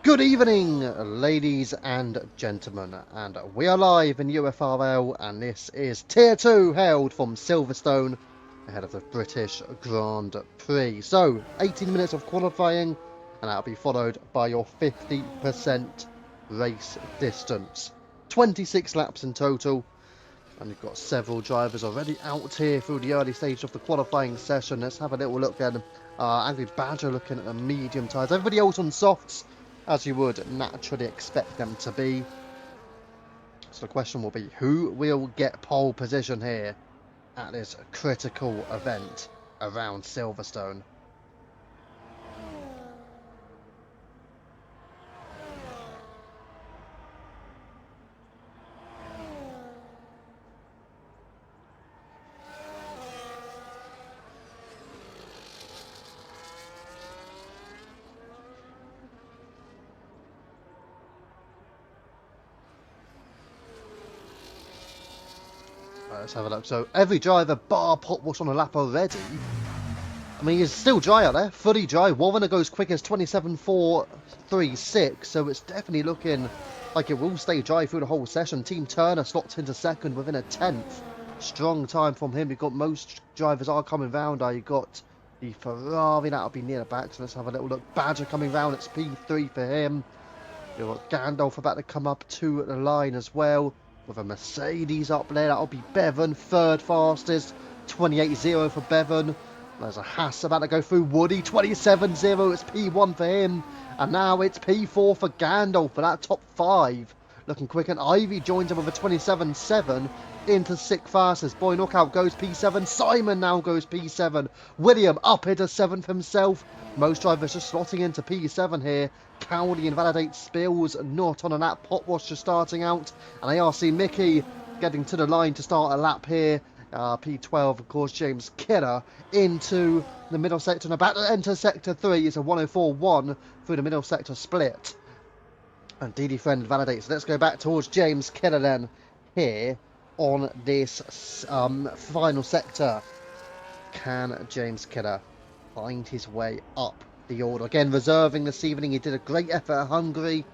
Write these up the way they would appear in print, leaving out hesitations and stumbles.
Good evening, ladies and gentlemen, and we are live in UFRL, and this is Tier 2 held from Silverstone ahead of the British Grand Prix. So, 18 minutes of qualifying, and that'll be followed by your 50% race distance. 26 laps in total, and you've got several drivers already out here through the early stage of the qualifying session. Let's have a little look then. Angry Badger looking at the medium tyres. Everybody else on softs, as you would naturally expect them to be. So the question will be, who will get pole position here at this critical event around Silverstone? Let's have a look. So every driver bar Potwash on a lap already. I mean, he's still dry out there, fully dry. Warner goes quick as 27.436, so it's definitely looking like it will stay dry through the whole session. Team Turner slots into second within a 10th. Strong time from him. You've got most drivers are coming round. You've got the Ferrari, that'll be near the back, so let's have a little look. Badger coming round, it's P3 for him. You've got Gandalf about to come up to the line as well, with a Mercedes up there. That'll be Bevan, third fastest, 28.0 for Bevan. There's a Haas about to go through Woody, 27.0, it's P1 for him. And now it's P4 for Gandalf for that top 5. Looking quick, and Ivy joins him with a 27.7 into 6th fastest. Boy Knockout goes P7, Simon now goes P7. William up into 7th himself. Most drivers just slotting into P7 here. Cowley invalidates Spills, not on a lap. Potwash just starting out. And ARC Mickey getting to the line to start a lap here. P12, of course, James Killer into the middle sector and about to enter sector 3. It's a 104.1 through the middle sector split. And DD Friend validates. Let's go back towards James Killer then here on this final sector. Can James Killer find his way up the order? Again, reserving this evening. He did a great effort at Hungary.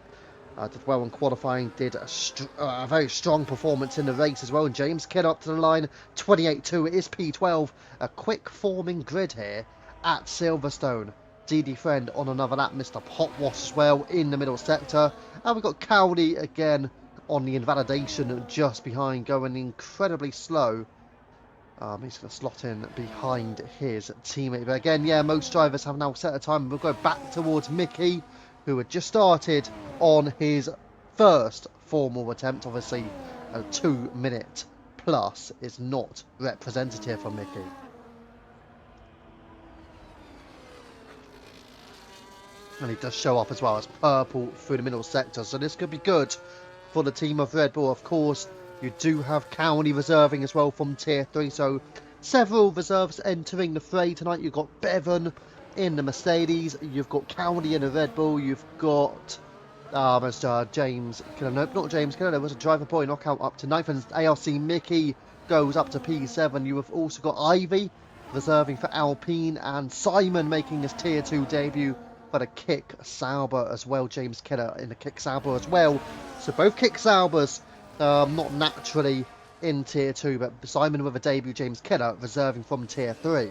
Did well in qualifying, did a very strong performance in the race as well. And James Kidd up to the line, 28.2. It is P12. A quick forming grid here at Silverstone. DD Friend on another lap, Mr. Potwash as well in the middle sector. And we've got Cowley again on the invalidation just behind, going incredibly slow. He's going to slot in behind his teammate. But again, yeah, most drivers have now set a time. We'll go back towards Mickey, who had just started on his first formal attempt. Obviously, a 2-minute plus is not representative for Mickey. And he does show up as well as purple through the middle sector. So this could be good for the team of Red Bull. Of course, you do have Cowley reserving as well from Tier 3. So several reserves entering the fray tonight. You've got Bevan in the Mercedes, you've got Cowley in the Red Bull, you've got Mr. James Killer, nope, not James Killer, there was a driver boy knockout up to 9th, and ARC Mickey goes up to P7. You have also got Ivy reserving for Alpine, and Simon making his Tier 2 debut for the Kick Sauber as well. James Killer in the Kick Sauber as well. So both Kick Saubers not naturally in Tier 2, but Simon with a debut, James Killer reserving from Tier 3.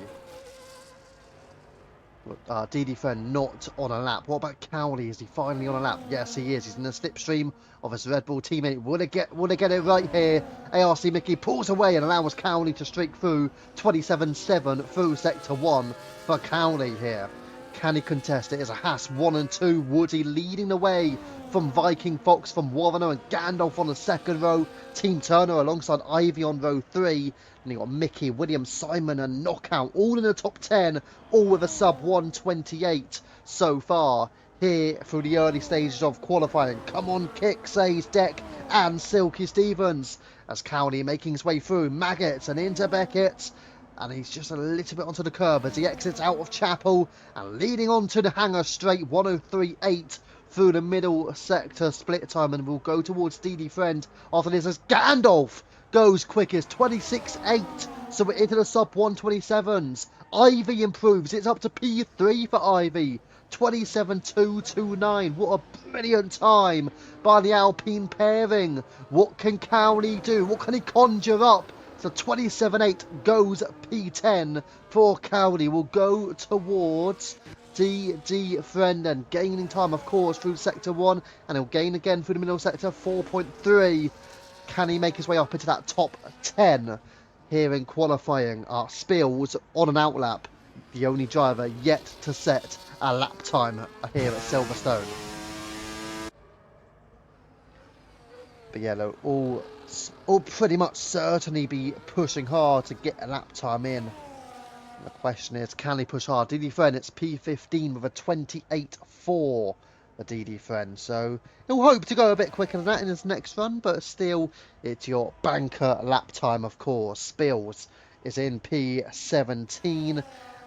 DD Friend not on a lap. What about Cowley? Is he finally on a lap? Yes, he is. He's in the slipstream of his Red Bull teammate. Would it get it right here? ARC Mickey pulls away and allows Cowley to streak through. 27.7 through sector 1 for Cowley here. Can he contest it? It's a Haas 1 and 2. Woody leading the way from Viking Fox, from Warner and Gandalf on the second row. Team Turner alongside Ivy on row 3. And you got Mickey, Williams, Simon and Knockout all in the top 10, all with a sub 128 so far here through the early stages of qualifying. Come on, Kick, says Deck and Silky Stevens as Cowley making his way through Maggots and into Beckett. And he's just a little bit onto the curb as he exits out of Chapel and leading on to the hangar straight, 103.8 through the middle sector split time, and we'll go towards DD Friend after this as Gandalf goes quickest, 26.8, so we're into the sub 127s. Ivy improves, it's up to P3 for Ivy, 27.229. What a brilliant time by the Alpine pairing. What can Cowley do? What can he conjure up? So 27.8 goes P10 for Cowley. Will go towards DD Frenden, gaining time, of course, through Sector 1, and he'll gain again through the middle sector, 4.3. Can he make his way up into that top 10 here in qualifying? Spills on an outlap, the only driver yet to set a lap time here at Silverstone. But yeah, they'll all pretty much certainly be pushing hard to get a lap time in. The question is, can he push hard? DD Friend, it's P15 with a 28.4 for DD Friend. So he'll hope to go a bit quicker than that in his next run, but still, it's your banker lap time, of course. Spills is in P17.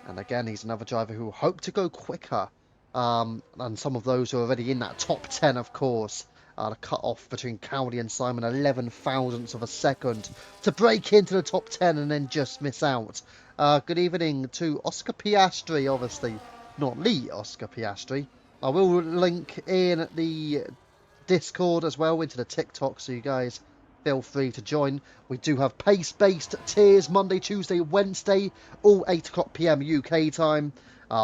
And again, he's another driver who will hope to go quicker than some of those who are already in that top 10, of course. The cut-off between Cowley and Simon, 11 thousandths of a second to break into the top 10 and then just miss out. Good evening to Oscar Piastri, obviously, not Lee Oscar Piastri. I will link in the Discord as well into the TikTok, so you guys feel free to join. We do have pace-based tiers Monday, Tuesday, Wednesday, all 8 o'clock PM UK time.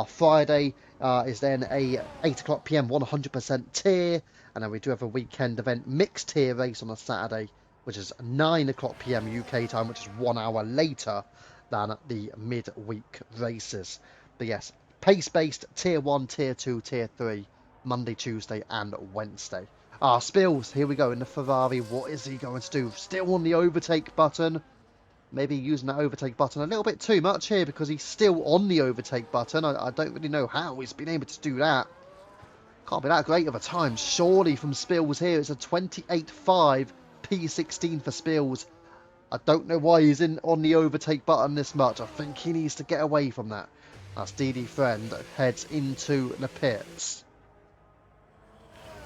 Friday is then a 8 o'clock PM 100% tier. And then we do have a weekend event mixed tier race on a Saturday, which is 9 o'clock PM UK time, which is 1 hour later than the midweek races. But yes, pace-based tier 1, tier 2, tier 3, Monday, Tuesday and Wednesday. Spills, here we go in the Ferrari. What is he going to do? Still on the overtake button. Maybe using that overtake button a little bit too much here because he's still on the overtake button. I don't really know how he's been able to do that. Can't be that great of a time, surely, from Spills here. It's a 28.5 P16 for Spills. I don't know why he's on the overtake button this much. I think he needs to get away from that. That's DD Friend heads into the pits.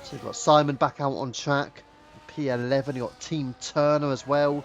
So you've got Simon back out on track. P11, you've got Team Turner as well.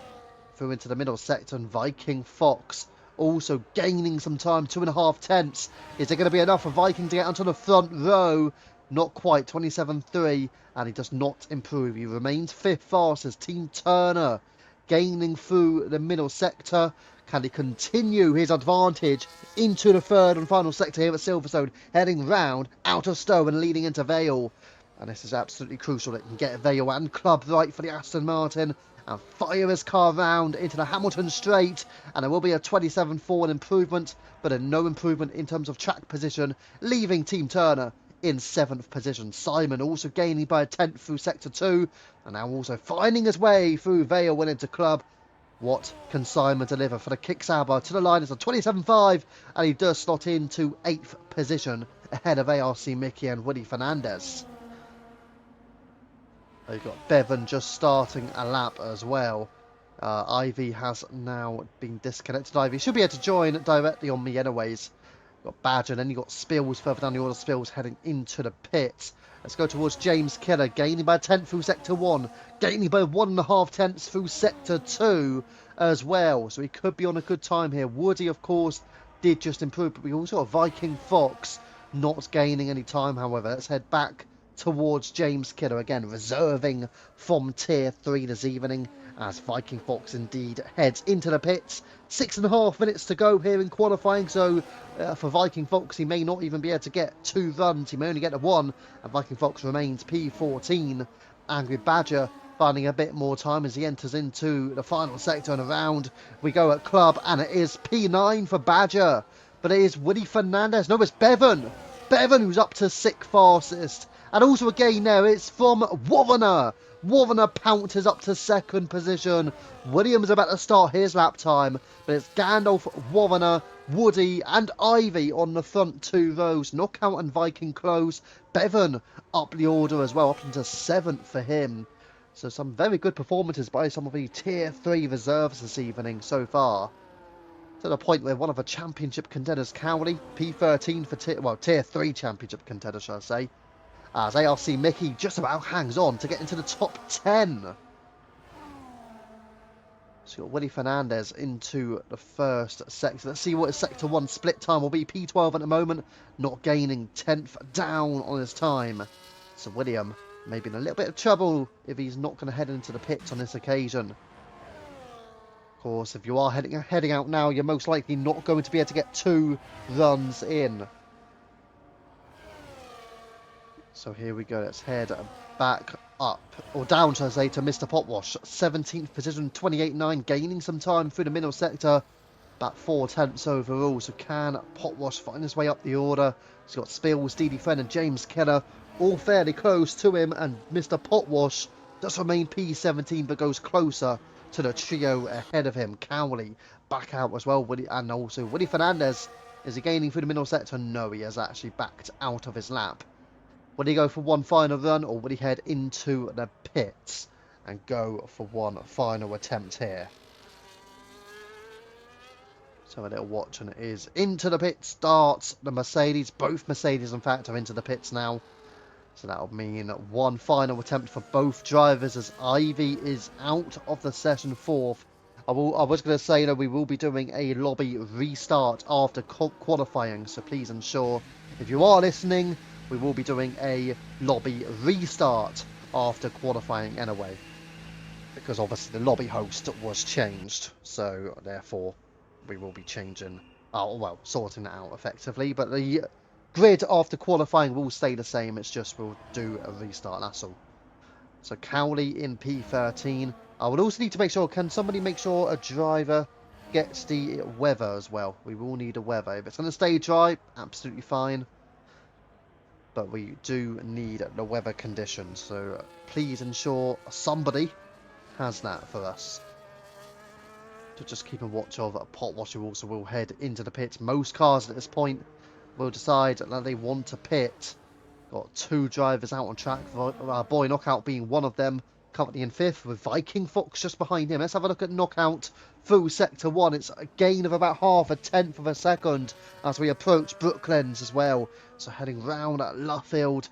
Through into the middle sector, and Viking Fox also gaining some time, 2.5 tenths. Is it going to be enough for Viking to get onto the front row? Not quite, 27.3, and he does not improve. He remains 5th fastest. Team Turner gaining through the middle sector. Can he continue his advantage into the third and final sector here at Silverstone, heading round out of Stowe and leading into Vale? And this is absolutely crucial that he can get Vale and Club right for the Aston Martin and fire his car round into the Hamilton Straight. And there will be a 27.4 improvement, but a no improvement in terms of track position, leaving Team Turner in 7th position. Simon also gaining by a 10th through Sector 2, and now also finding his way through Vale and into Club. What can Simon deliver for the Kicksauber to the line? It's a 27.5, and he does slot into 8th position ahead of ARC Mickey and Woody Fernandez. You've got Bevan just starting a lap as well. Ivy has now been disconnected. Ivy should be able to join directly on me anyways. You've got Badger, and then you've got Spills further down the order. Spills heading into the pits. Let's go towards James Killer, gaining by a 10th through Sector 1, gaining by 1.5 tenths through Sector 2 as well. So he could be on a good time here. Woody, of course, did just improve, but we also got Viking Fox not gaining any time, however. Let's head back towards James Kidder, again reserving from tier 3 this evening, as Viking Fox indeed heads into the pits. 6.5 minutes to go here in qualifying, so for Viking Fox he may not even be able to get 2 runs, he may only get a 1, and Viking Fox remains P14. Angry Badger finding a bit more time as he enters into the final sector, and around we go at Club, and it is P9 for Badger, but it is Woody Fernandez, no, it's Bevan who's up to 6th fastest. And also again there, it's from Warner. Warner pounces up to 2nd position. Williams about to start his lap time, but it's Gandalf, Warner, Woody and Ivy on the front 2 rows. Knockout and Viking close. Bevan up the order as well, up into 7th for him. So some very good performances by some of the tier 3 reserves this evening so far. To the point where one of the championship contenders, Cowley, P13 for tier 3 championship contender, shall I say, as ARC Mickey just about hangs on to get into the top 10. So you've got Willie Fernandez into the first sector. Let's see what his sector 1 split time will be. P12 at the moment, not gaining 10th down on his time. So William maybe in a little bit of trouble if he's not going to head into the pits on this occasion. Of course, if you are heading out now, you're most likely not going to be able to get 2 runs in. So here we go. Let's head back up, or down, should I say, to Mr. Potwash. 17th position, 28.9, gaining some time through the middle sector. About 4 tenths overall. So can Potwash find his way up the order? He's got Spills, DD Friend and James Keller all fairly close to him. And Mr. Potwash does remain P17, but goes closer to the trio ahead of him. Cowley back out as well. And also Willie Fernandez. Is he gaining through the middle sector? No, he has actually backed out of his lap. Will he go for one final run, or will he head into the pits and go for one final attempt here? So a little watch, and it is into the pit starts the Mercedes. Both Mercedes, in fact, are into the pits now. So that'll mean one final attempt for both drivers as Ivy is out of the session 4th. I was going to say that we will be doing a lobby restart after qualifying, so please ensure, if you are listening, we will be doing a lobby restart after qualifying anyway, because obviously the lobby host was changed, so therefore we will be changing, sorting that out effectively, but the grid after qualifying will stay the same. It's just we'll do a restart, that's all. So Cowley in P13. I would also need to make sure, can somebody make sure a driver gets the weather as well? We will need a weather. If it's going to stay dry, absolutely fine. But we do need the weather conditions. So please ensure somebody has that for us. To just keep a watch of Potwash, who also will head into the pits. Most cars at this point will decide that they want to pit. Got 2 drivers out on track, Boy Knockout being one of them, currently in 5th, with Viking Fox just behind him. Let's have a look at Knockout through sector 1. It's a gain of about half a tenth of a second as we approach Brooklands as well. So heading round at Luffield.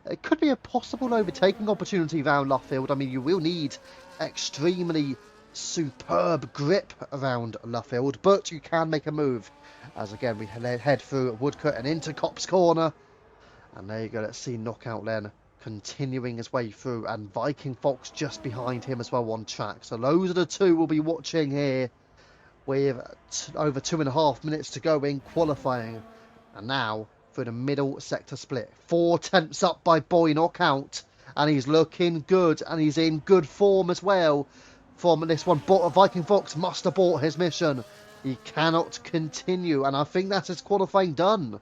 It could be a possible overtaking opportunity around Luffield. I mean, you will need extremely superb grip around Luffield, but you can make a move. As again, we head through Woodcut and into Cops Corner. And there you go, let's see Knockout then continuing his way through, and Viking Fox just behind him as well on track. So those are the 2 we'll be watching here with over 2.5 minutes to go in qualifying. And now for the middle sector split. 4 tenths up by Boy Knockout, and he's looking good, and he's in good form as well from this one. But Viking Fox must abort his mission. He cannot continue, and I think that's his qualifying done.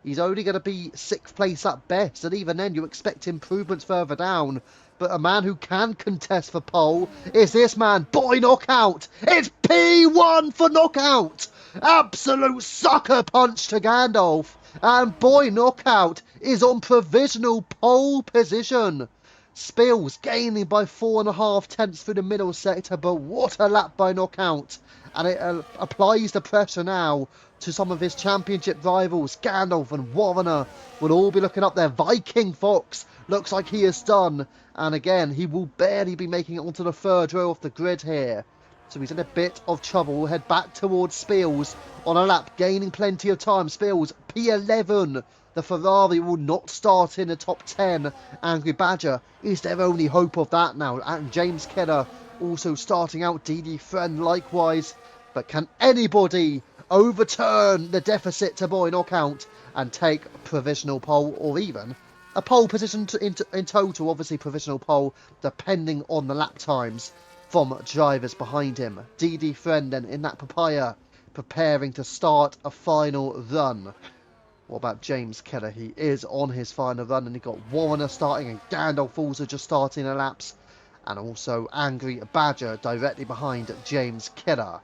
He's only going to be 6th place at best, and even then you expect improvements further down. But a man who can contest for pole is this man, Boy Knockout. It's P1 for Knockout. Absolute sucker punch to Gandalf. And Boy Knockout is on provisional pole position. Spills gaining by 4.5 tenths through the middle sector, but what a lap by Knockout. And it applies the pressure now to some of his championship rivals. Gandalf and Warner will all be looking up there. Viking Fox looks like he is done. And again, he will barely be making it onto the 3rd row of the grid here. So he's in a bit of trouble. We'll head back towards Spills on a lap, gaining plenty of time. Spills, P11. The Ferrari will not start in the top 10. Angry Badger is their only hope of that now. And James Keller also starting out. DD Friend likewise. But can anybody overturn the deficit to Boy Knockout and take provisional pole, or even a pole position in total? Obviously provisional pole depending on the lap times from drivers behind him. DD Friend then in that papaya preparing to start a final run. What about James Keller? He is on his final run, and he got Warner starting and Gandalf also just starting a laps, and also Angry Badger directly behind James Keller.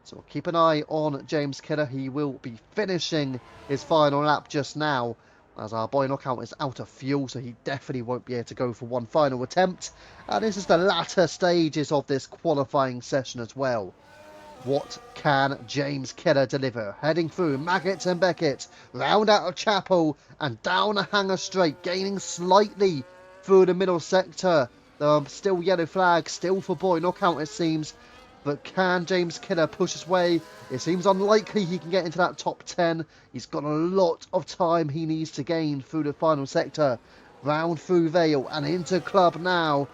So we'll keep an eye on James Keller. He will be finishing his final lap just now, as our Boy Knockout is out of fuel, so he definitely won't be able to go for one final attempt. And this is the latter stages of this qualifying session as well. What can James Keller deliver? Heading through Maggots and Beckett, round out of Chapel and down a hanger straight, gaining slightly through the middle sector. There are still yellow flags, still for Boy Knockout it seems. But can James Killer push his way? It seems unlikely he can get into that top 10. He's got a lot of time he needs to gain through the final sector. Round through Vale and into Club now.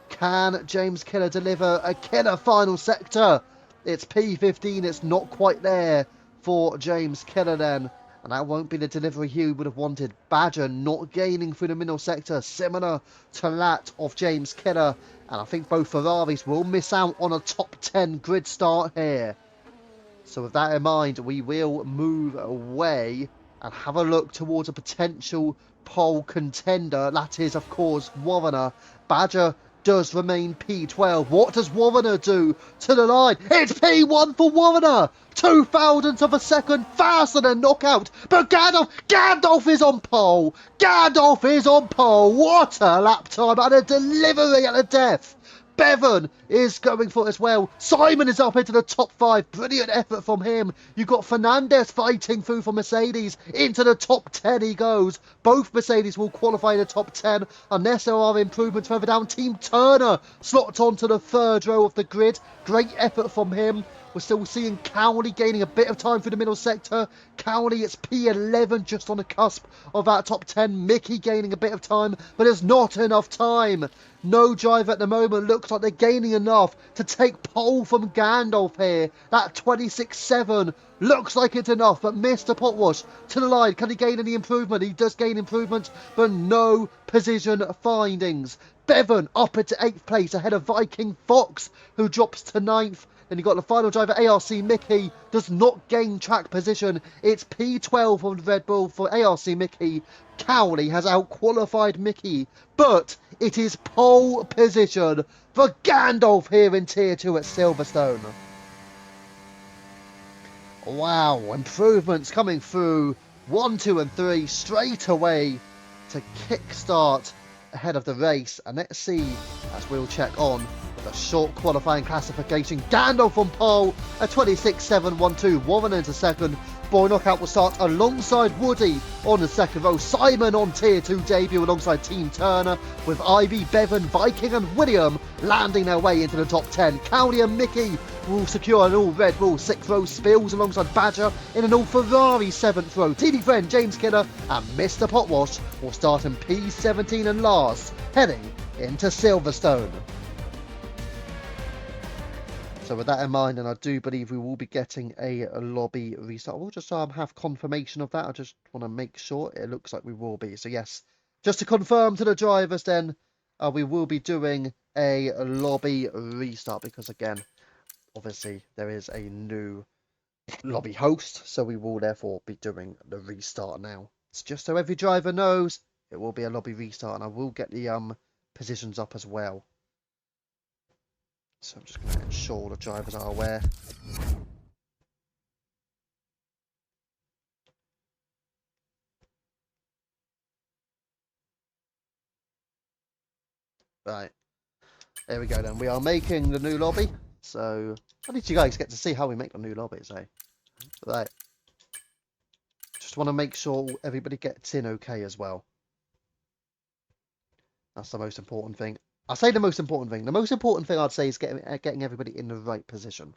Can James Killer deliver a killer final sector? It's P15, it's not quite there for James Killer then. And that won't be the delivery he would have wanted. Badger not gaining through the middle sector, similar to that of James Killer. And I think both Ferraris will miss out on a top 10 grid start here. So with that in mind, we will move away and have a look towards a potential pole contender. That is, of course, Warrener. Badger does remain P12. What does Warrener do to the line? It's P1 for Warrener! 0.002 of a second faster than Knockout. But Gandalf is on pole. Gandalf is on pole. What a lap time and a delivery at the death. Bevan is going for it as well. Simon is up into the top 5. Brilliant effort from him. You've got Fernandez fighting through for Mercedes. Into the top 10 he goes. Both Mercedes will qualify in the top 10 unless there are improvements further down. Team Turner slots onto the 3rd row of the grid. Great effort from him. We're still seeing Cowley gaining a bit of time through the middle sector. Cowley, it's P11 just on the cusp of that top 10. Mickey gaining a bit of time, but there's not enough time. No driver at the moment looks like they're gaining enough to take pole from Gandalf here. That 26.7 looks like it's enough, but Mr. Potwash to the line. Can he gain any improvement? He does gain improvement, but no position findings. Bevan up into 8th place ahead of Viking Fox, who drops to 9th. Then you've got the final driver, ARC Mickey, does not gain track position. It's P12 on Red Bull for ARC Mickey. Cowley has out-qualified Mickey, but it is pole position for Gandalf here in Tier 2 at Silverstone. Wow, improvements coming through 1, 2 and 3 straight away to kickstart ahead of the race. And let's see, as we'll check on with a short qualifying classification. Gandalf on pole at 26.712. Warren into second. Boy Knockout will start alongside Woody on the 2nd row. Simon on Tier 2 debut alongside Team Turner, with Ivy, Bevan, Viking and William landing their way into the top 10. Cowley and Mickey will secure an all Red Bull 6th row. Spills alongside Badger in an all Ferrari 7th row. TD Friend, James Killer and Mr. Potwash will start in P17 and last, heading into Silverstone. So with that in mind, and I do believe we will be getting a lobby restart. We'll just have confirmation of that. I just want to make sure. It looks like we will be. So yes, just to confirm to the drivers then, we will be doing a lobby restart because again, obviously there is a new lobby host. So we will therefore be doing the restart now. It's just so every driver knows it will be a lobby restart, and I will get the positions up as well. So I'm just going to ensure all the drivers are aware. Right, there we go then. We are making the new lobby. So at least you guys get to see how we make the new lobbies, eh? Right. Just want to make sure everybody gets in okay as well. That's the most important thing. I say the most important thing. The most important thing I'd say is getting everybody in the right position.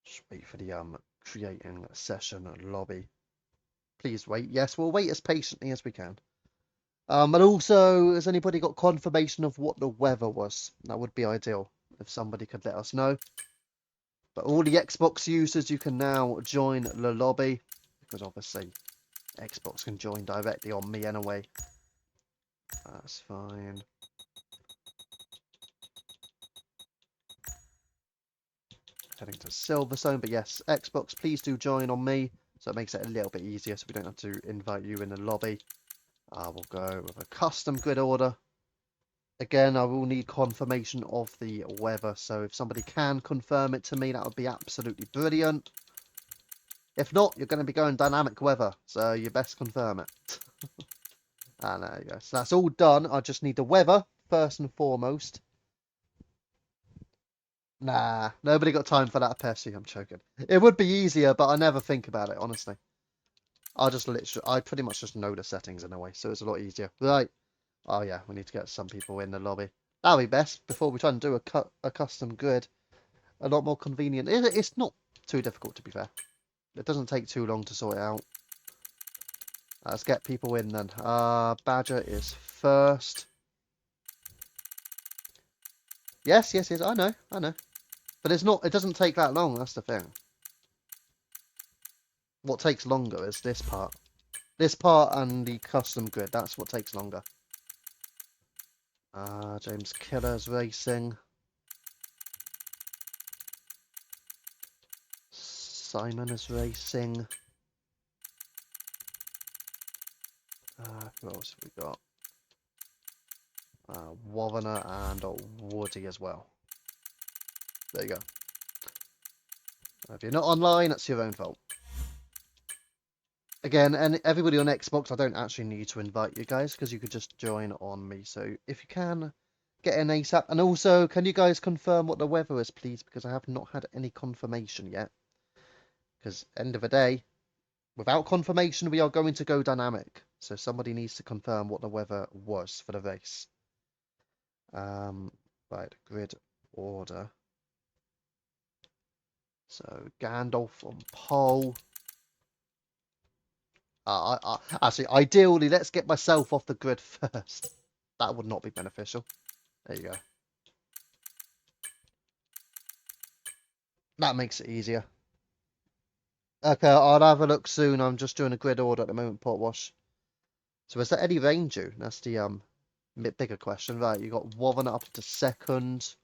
Just wait for the creating session lobby. Please wait. Yes, we'll wait as patiently as we can. And also, has anybody got confirmation of what the weather was? That would be ideal if somebody could let us know. But all the Xbox users, you can now join the lobby because obviously Xbox can join directly on me anyway. That's fine. Heading to Silverstone, but yes, Xbox, please do join on me, so it makes it a little bit easier, so we don't have to invite you in the lobby. We'll go with a custom grid order. Again, I will need confirmation of the weather, so if somebody can confirm it to me, that would be absolutely brilliant. If not, you're going to be going dynamic weather, so you best confirm it. There you go. So that's all done. I just need the weather first and foremost. Nah, nobody got time for that, Percy. I'm joking. It would be easier, but I never think about it, honestly. I pretty much just know the settings in a way, so it's a lot easier. Right. Oh yeah, we need to get some people in the lobby. That'll be best before we try and do a custom grid. A lot more convenient. It's not too difficult, to be fair. It doesn't take too long to sort it out. Let's get people in then. Badger is first. Yes, yes, yes. I know. But it's not. It doesn't take that long. That's the thing. What takes longer is this part. This part and the custom grid. That's what takes longer. James Killer's racing. Simon is racing. Who else have we got? Warner and Woody as well. There you go. If you're not online, that's your own fault. Again, and everybody on Xbox, I don't actually need to invite you guys because you could just join on me. So if you can, get in ASAP. And also, can you guys confirm what the weather is, please? Because I have not had any confirmation yet. Because end of the day, without confirmation, we are going to go dynamic. So somebody needs to confirm what the weather was for the race. Right, grid order. So Gandalf on pole. Actually, ideally, let's get myself off the grid first. That would not be beneficial. There you go. That makes it easier. Okay, I'll have a look soon. I'm just doing a grid order at the moment, pot wash. So is there any rain due? That's the bit bigger question. Right, you got Warren up to second.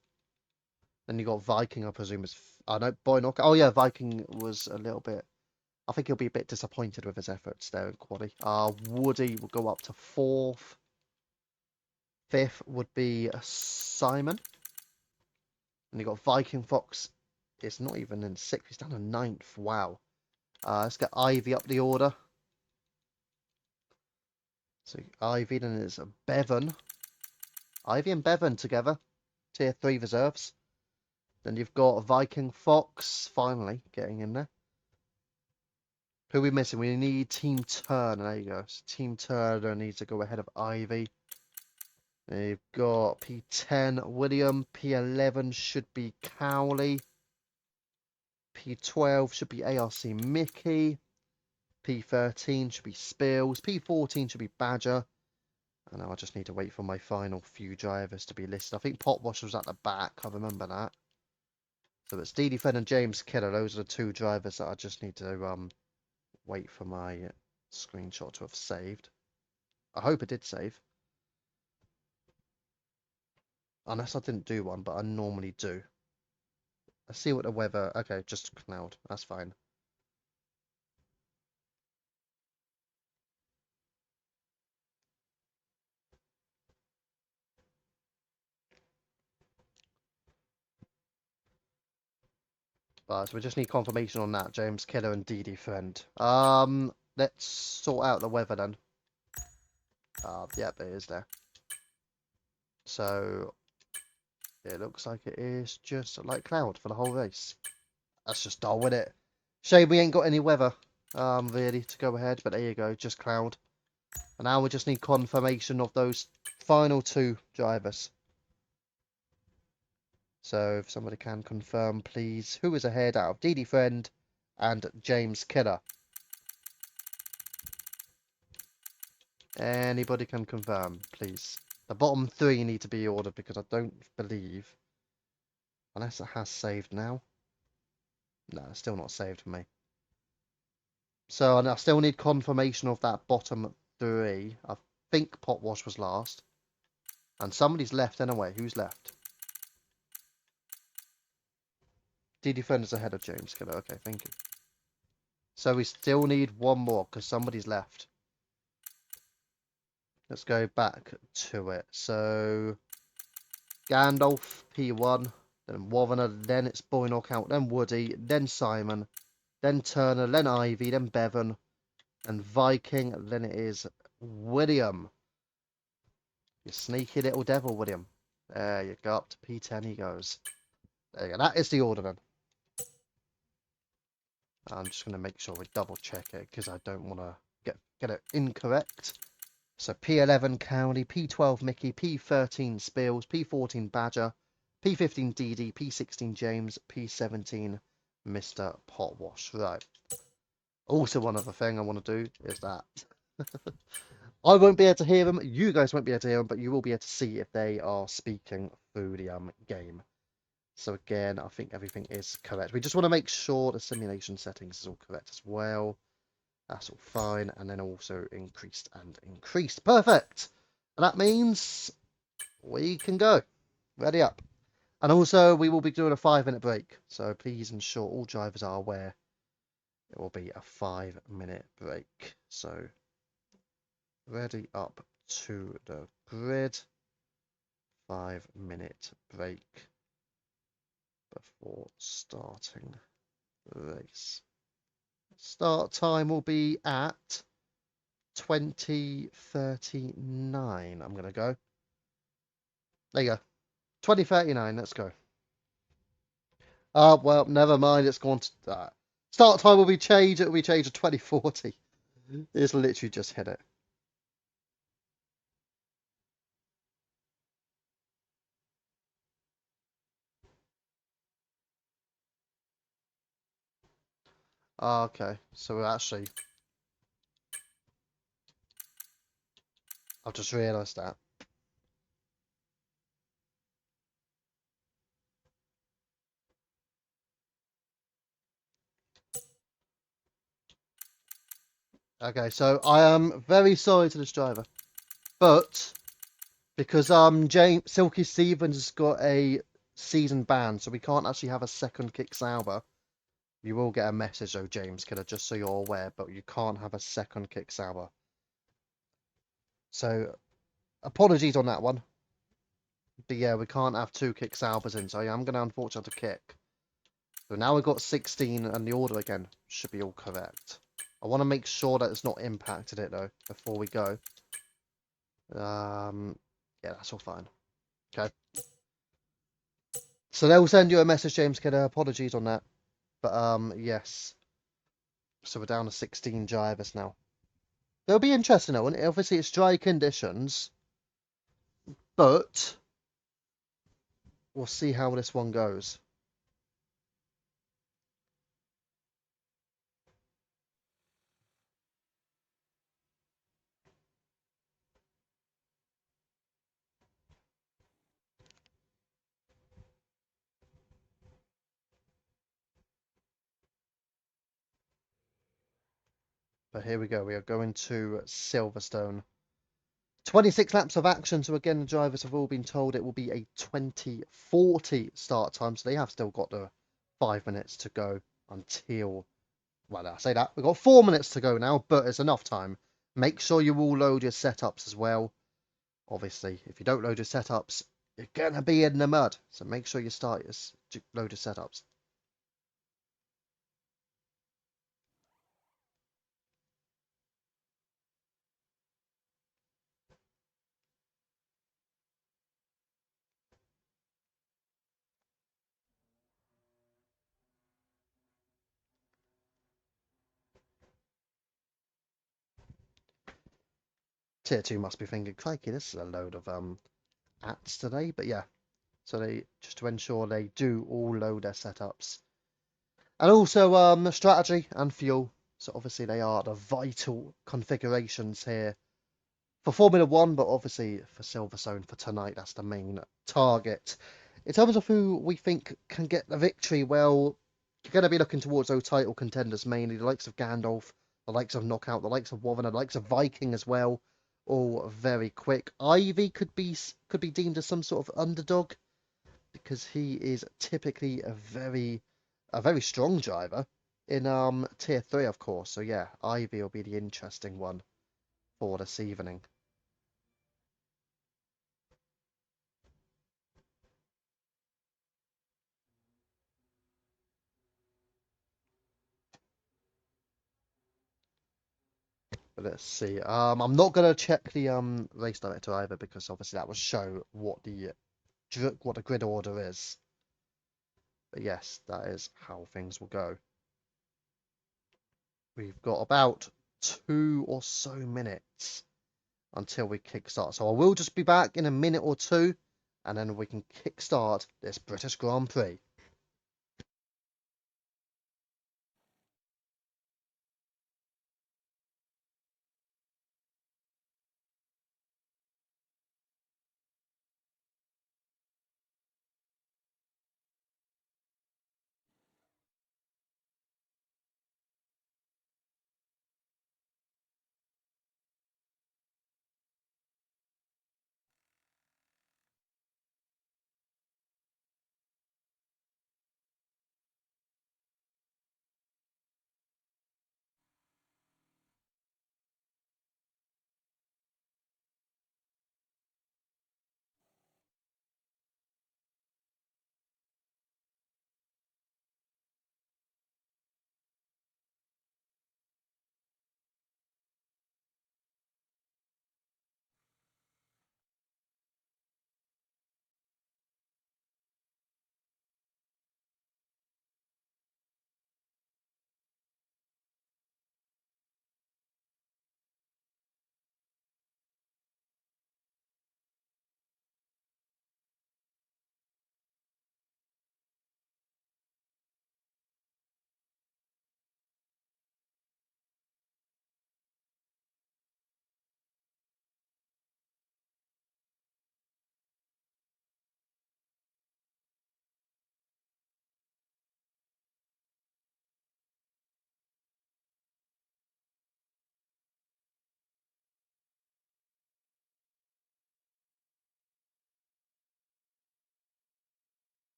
Then you got Viking, I presume is. I know Boynock. Oh yeah, Viking was a little bit. I think he'll be a bit disappointed with his efforts there in quali. Woody will go up to fourth. Fifth would be Simon. And you got Viking Fox. It's not even in sixth. He's down to ninth. Wow. Let's get Ivy up the order. So Ivy, then it's Bevan. Ivy and Bevan together. Tier 3 reserves. Then you've got Viking Fox finally getting in there. Who are we missing? We need Team Turner. There you go. So Team Turner needs to go ahead of Ivy. Then you've got P10 William. P11 should be Cowley. P12 should be ARC Mickey. P13 should be Spills. P14 should be Badger. And now I just need to wait for my final few drivers to be listed. I think Potwash was at the back. I remember that. So it's DD Fed and James Killer. Those are the two drivers that I just need to wait for my screenshot to have saved. I hope it did save. Unless I didn't do one, but I normally do. Let's see what the weather... Okay, just cloud. That's fine. So we just need confirmation on that, James Killer and DD Friend. Let's sort out the weather then. Yep, it is there. So it looks like it is just like cloud for the whole race. That's just dull, with it. Shame we ain't got any weather, really, to go ahead. But there you go, just cloud. And now we just need confirmation of those final two drivers. So if somebody can confirm, please, who is ahead out of DD Friend and James Killer? Anybody can confirm, please. The bottom three need to be ordered because I don't believe, unless it has saved now. No, it's still not saved for me. So I still need confirmation of that bottom three. I think Potwash was last. And somebody's left anyway. Who's left? DD Friend is ahead of James Killer. Okay, thank you. So we still need one more because somebody's left. Let's go back to it. So Gandalf, P1, then Warner, then it's Boynock out, then Woody, then Simon, then Turner, then Ivy, then Bevan, and Viking, then it is William. You sneaky little devil, William. There you go, up to P10 he goes. There you go, that is the order then. I'm just going to make sure we double check it because I don't want to get it incorrect. So P11 County, P12 Mickey, P13 Spills, P14 Badger, P15 DD, P16 James, P17 Mr. Potwash. Right. Also, one other thing I want to do is that I won't be able to hear them. You guys won't be able to hear them, but you will be able to see if they are speaking through the game. So again, I think everything is correct. We just want to make sure the simulation settings is all correct as well. That's all fine. And then also increased and increased. Perfect. And that means we can go. Ready up. And also, we will be doing a 5-minute break. So please ensure all drivers are aware it will be a 5-minute break. So ready up to the grid. 5-minute break before starting the race. Start time will be at 20:39. I'm going to go. There you go. 20:39. Let's go. Well, never mind. It's gone to that. Start time will be changed. It will be changed to 20:40. It's literally just hit it. Okay. So we're actually. I've just realised that. Okay. So I am very sorry to this driver, but because James Silky Stevens has got a season ban, so we can't actually have a second kick Sauber. You will get a message though, James Killer, just so you're aware, but you can't have a second kick Sauber. So apologies on that one. But yeah, we can't have two kick Saubers in, so yeah, I'm gonna unfortunately have to kick. So now we've got 16 and the order again should be all correct. I want to make sure that it's not impacted it though before we go. Yeah, that's all fine. Okay. So they'll send you a message, James Kidder. Apologies on that. But yes. So we're down to 16 drivers now. It'll be interesting though. Obviously it's dry conditions, but we'll see how this one goes. But here we go. We are going to Silverstone. 26 laps of action. So again, the drivers have all been told it will be a 20:40 start time. So they have still got the 5 minutes to go until, well, I say that. We've got 4 minutes to go now, but it's enough time. Make sure you all load your setups as well. Obviously, if you don't load your setups, you're going to be in the mud. So make sure you start your load your setups. Tier 2 must be thinking, crikey, this is a load of ads today. But yeah, so they just to ensure they do all load their setups. And also strategy and fuel. So obviously they are the vital configurations here for Formula One, but obviously for Silverstone for tonight, that's the main target. In terms of who we think can get the victory, well, you're going to be looking towards those title contenders mainly, the likes of Gandalf, the likes of Knockout, the likes of Warren, the likes of Viking as well, all very quick. Ivy could be deemed as some sort of underdog because he is typically a very strong driver in tier 3, of course. So yeah, Ivy will be the interesting one for this evening. But let's see. I'm not gonna check the race director either because obviously that will show what the grid order is. But yes, that is how things will go. We've got about 2 or so minutes until we kickstart. So I will just be back in a minute or two, and then we can kickstart this British Grand Prix.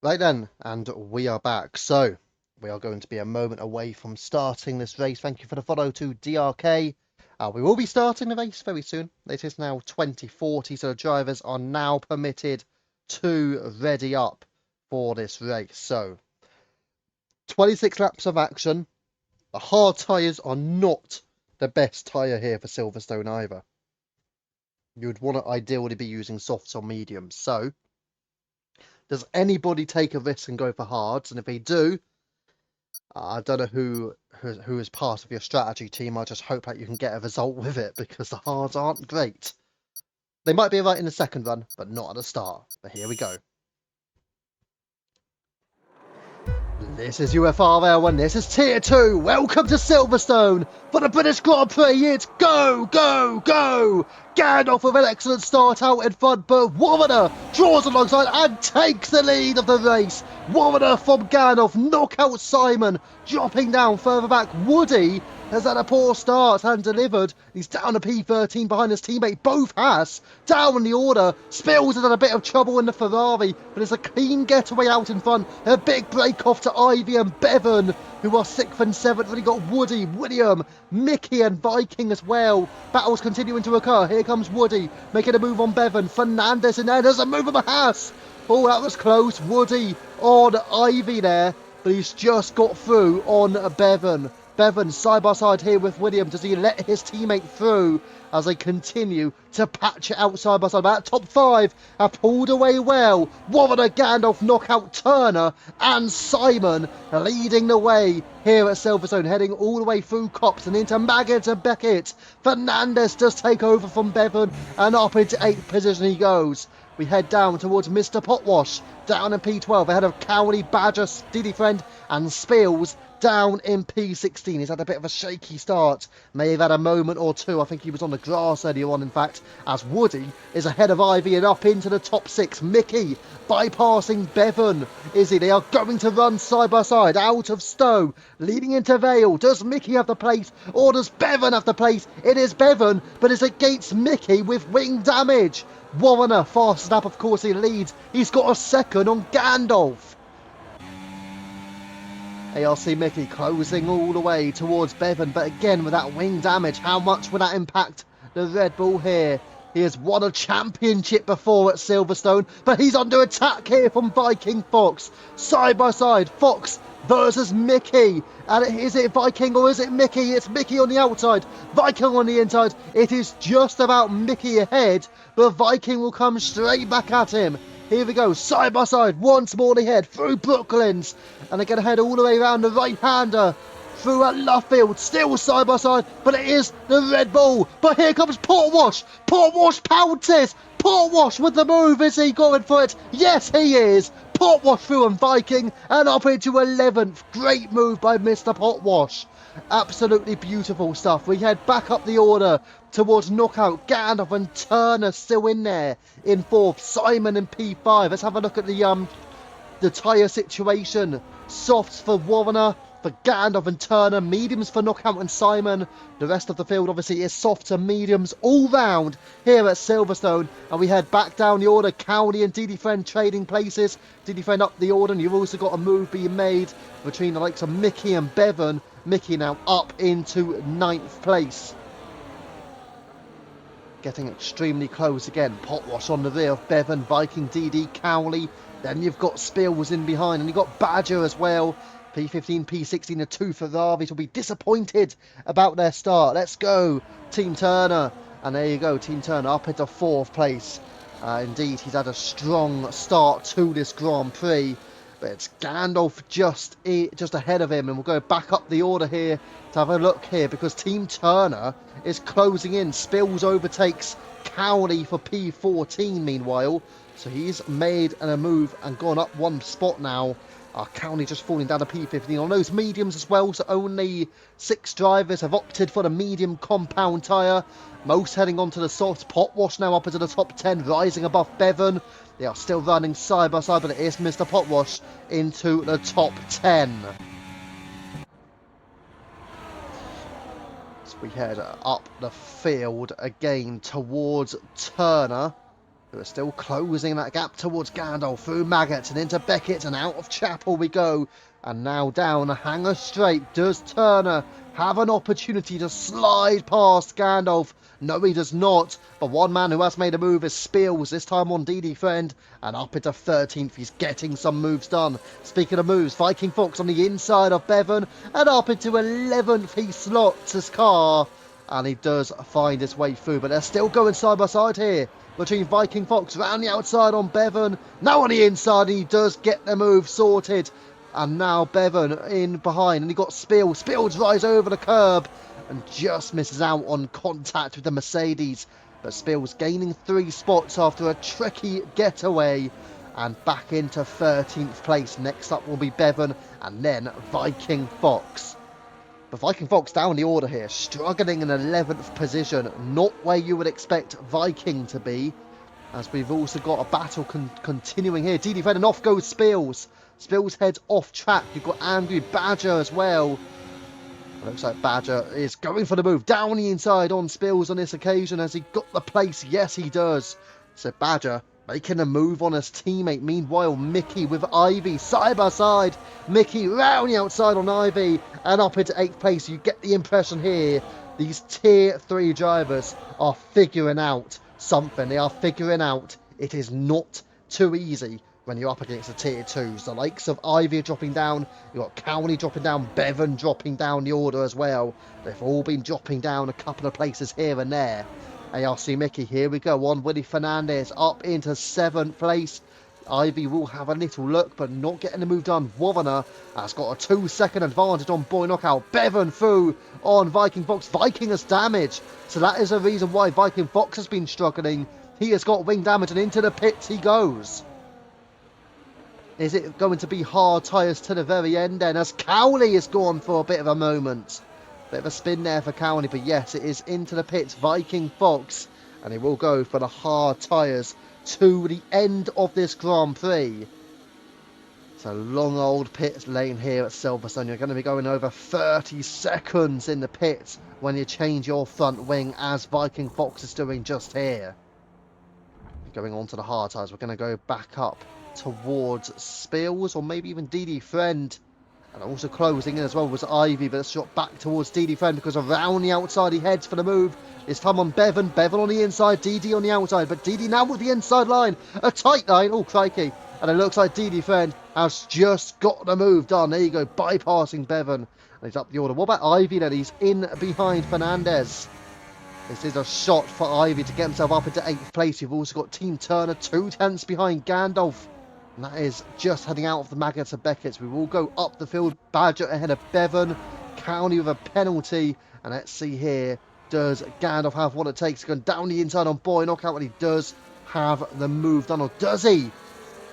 Right then, and we are back. So, we are going to be a moment away from starting this race. Thank you for the follow to DRK. We will be starting the race very soon. It is now 20:40, so the drivers are now permitted to ready up for this race. So, 26 laps of action. The hard tyres are not the best tyre here for Silverstone either. You would want to ideally be using softs or mediums. So, does anybody take a risk and go for hards? And if they do, I don't know who is part of your strategy team. I just hope that you can get a result with it, because the hards aren't great. They might be right in the second run, but not at the start. But here we go. This is UFRL and this is Tier 2. Welcome to Silverstone for the British Grand Prix. It's go, go, go. Gandalf with an excellent start out in front, but Warner draws alongside and takes the lead of the race. Warner from Gandalf knock out Simon, dropping down further back. Woody has had a poor start and delivered. He's down to P13 behind his teammate, both Haas. Down in the order, Spills has had a bit of trouble in the Ferrari, but it's a clean getaway out in front. A big break off to Ivy and Bevan, who are 6th and 7th. We've got Woody, William, Mickey and Viking as well. Battles continuing to occur. Here comes Woody, making a move on Bevan. Fernandez in there, there's a move on the Haas. Oh, that was close. Woody on Ivy there, but he's just got through on Bevan. Bevan side by side here with William. Does he let his teammate through as they continue to patch it out side by side? But top 5 have pulled away well. Warner, Gandalf, knockout Turner and Simon leading the way here at Silverstone, heading all the way through Cops and into Maggett and Beckett. Fernandez does take over from Bevan and up into 8th position he goes. We head down towards Mr. Potwash, down in P12, ahead of Cowley, Badger, Steely Friend and Spills down in P16. He's had a bit of a shaky start, may have had a moment or two. I think he was on the grass earlier on, in fact, as Woody is ahead of Ivy and up into the top 6. Mickey bypassing Bevan, is he? They are going to run side by side out of Stowe, leading into Vale. Does Mickey have the place or does Bevan have the place? It is Bevan, but it's against Mickey with wing damage. Warner, fast up, of course, he leads. He's got a second on Gandalf. ARC Mickey closing all the way towards Bevan, but again with that wing damage, how much will that impact the Red Bull here? He has won a championship before at Silverstone, but he's under attack here from Viking Fox. Side by side, Fox versus Mickey. And is it Viking or is it Mickey? It's Mickey on the outside, Viking on the inside. It is just about Mickey ahead, but Viking will come straight back at him. Here we go, side by side, once more ahead, through Brooklands. And they're going to head all the way around the right-hander. Through at Luffield, still side by side, but it is the Red Bull. But here comes Portwash. Portwash pounces. Portwash with the move. Is he going for it? Yes, he is. Portwash through and Viking and up into 11th. Great move by Mr. Portwash. Absolutely beautiful stuff. We head back up the order towards Knockout. Gandalf and Turner still in there in 4th. Simon in P5. Let's have a look at the tyre situation. Softs for Warner, for Gandalf and Turner, mediums for Knockout and Simon. The rest of the field obviously is softs and mediums all round here at Silverstone. And we head back down the order. Cowley and DD Friend trading places. DD Friend up the order, and you've also got a move being made between the likes of Mickey and Bevan. Mickey now up into 9th place. Getting extremely close again. Potwash on the rear of Bevan, Viking, DD, Cowley. Then you've got Spills in behind, and you've got Badger as well. P15, P16, the 2 Ferraris will be disappointed about their start. Let's go, Team Turner. And there you go, Team Turner up into 4th place. Indeed, he's had a strong start to this Grand Prix. But it's Gandalf just ahead of him. And we'll go back up the order here to have a look here, because Team Turner is closing in. Spills overtakes Cowley for P14 meanwhile. So he's made a move and gone up 1 spot now. Cowley just falling down to P15 on those mediums as well. So only 6 drivers have opted for the medium compound tyre. Most heading on to the soft. Potwash now up into the top 10, rising above Bevan. They are still running side by side, but it is Mr. Potwash into the top 10. So we head up the field again towards Turner, who are still closing that gap towards Gandalf, through Maggot and into Beckett, and out of Chapel we go. And now down Hanger Straight. Does Turner have an opportunity to slide past Gandalf? No, he does not. But one man who has made a move is Spills, this time on DD Friend, and up into 13th. He's getting some moves done. Speaking of moves, Viking Fox on the inside of Bevan, and up into 11th. He slots his car, and he does find his way through. But they're still going side by side here between Viking Fox round the outside on Bevan. Now on the inside, and he does get the move sorted. And now Bevan in behind, and he got Spills. Spills rise over the curb and just misses out on contact with the Mercedes. But Spills gaining 3 spots after a tricky getaway, and back into 13th place. Next up will be Bevan and then Viking Fox. But Viking Fox down the order here, struggling in 11th position. Not where you would expect Viking to be, as we've also got a battle continuing here. DD Fred, and off goes Spills. Spills heads off track. You've got Angry Badger as well. It looks like Badger is going for the move down the inside on Spills on this occasion. Has he got the place? Yes, he does. So Badger making a move on his teammate. Meanwhile, Mickey with Ivy side by side. Mickey round the outside on Ivy and up into 8th place. You get the impression here, these tier 3 drivers are figuring out something. They are figuring out it is not too easy when you're up against the tier 2s. The likes of Ivy dropping down, you've got Cowley dropping down, Bevan dropping down the order as well. They've all been dropping down a couple of places here and there. ARC Mickey, here we go on Willie Fernandez up into 7th place. Ivy will have a little look, but not getting the move done. Warner has got a 2-second advantage on Boy Knockout. Bevan through on Viking Fox. Viking has damage, so that is a reason why Viking Fox has been struggling. He has got wing damage, and into the pits he goes. Is it going to be hard tyres to the very end then, as Cowley is gone for a bit of a moment? Bit of a spin there for Cowley, but yes, it is into the pits. Viking Fox, and he will go for the hard tyres to the end of this Grand Prix. It's a long old pit lane here at Silverstone. You're going to be going over 30 seconds in the pits when you change your front wing, as Viking Fox is doing just here. Going on to the hard tyres, we're going to go back up towards Spills, or maybe even DD Friend. And also closing in as well was Ivy, but it's shot back towards DD Friend, because around the outside he heads for the move. This time on Bevan. Bevan on the inside, DD on the outside, but DD now with the inside line. A tight line, oh crikey. And it looks like DD Friend has just got the move done. There you go, bypassing Bevan. And he's up the order. What about Ivy then? He's in behind Fernandez. This is a shot for Ivy to get himself up into 8th place. You've also got Team Turner 2/10 behind Gandalf. And that is just heading out of the Maggots of Beckett's. We will go up the field. Badger ahead of Bevan. County with a penalty. And let's see here. Does Gandalf have what it takes? Going down the inside on Boy Knockout. And he does have the move done. Or does he?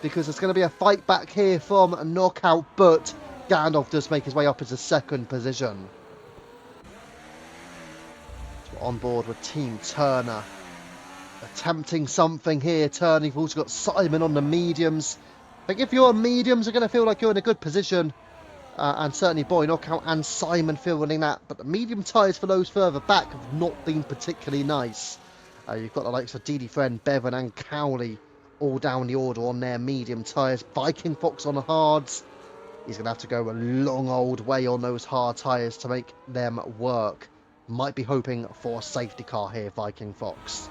Because there's going to be a fight back here from Knockout. But Gandalf does make his way up into 2nd position. So on board with Team Turner. Attempting something here. Turner. You've also got Simon on the mediums. I think if you're on mediums, you're going to feel like you're in a good position. And certainly Boy Knockout and Simon feeling that. But the medium tyres for those further back have not been particularly nice. You've got the likes of DD Friend, Bevan and Cowley all down the order on their medium tyres. Viking Fox on the hards. He's going to have to go a long old way on those hard tyres to make them work. Might be hoping for a safety car here, Viking Fox.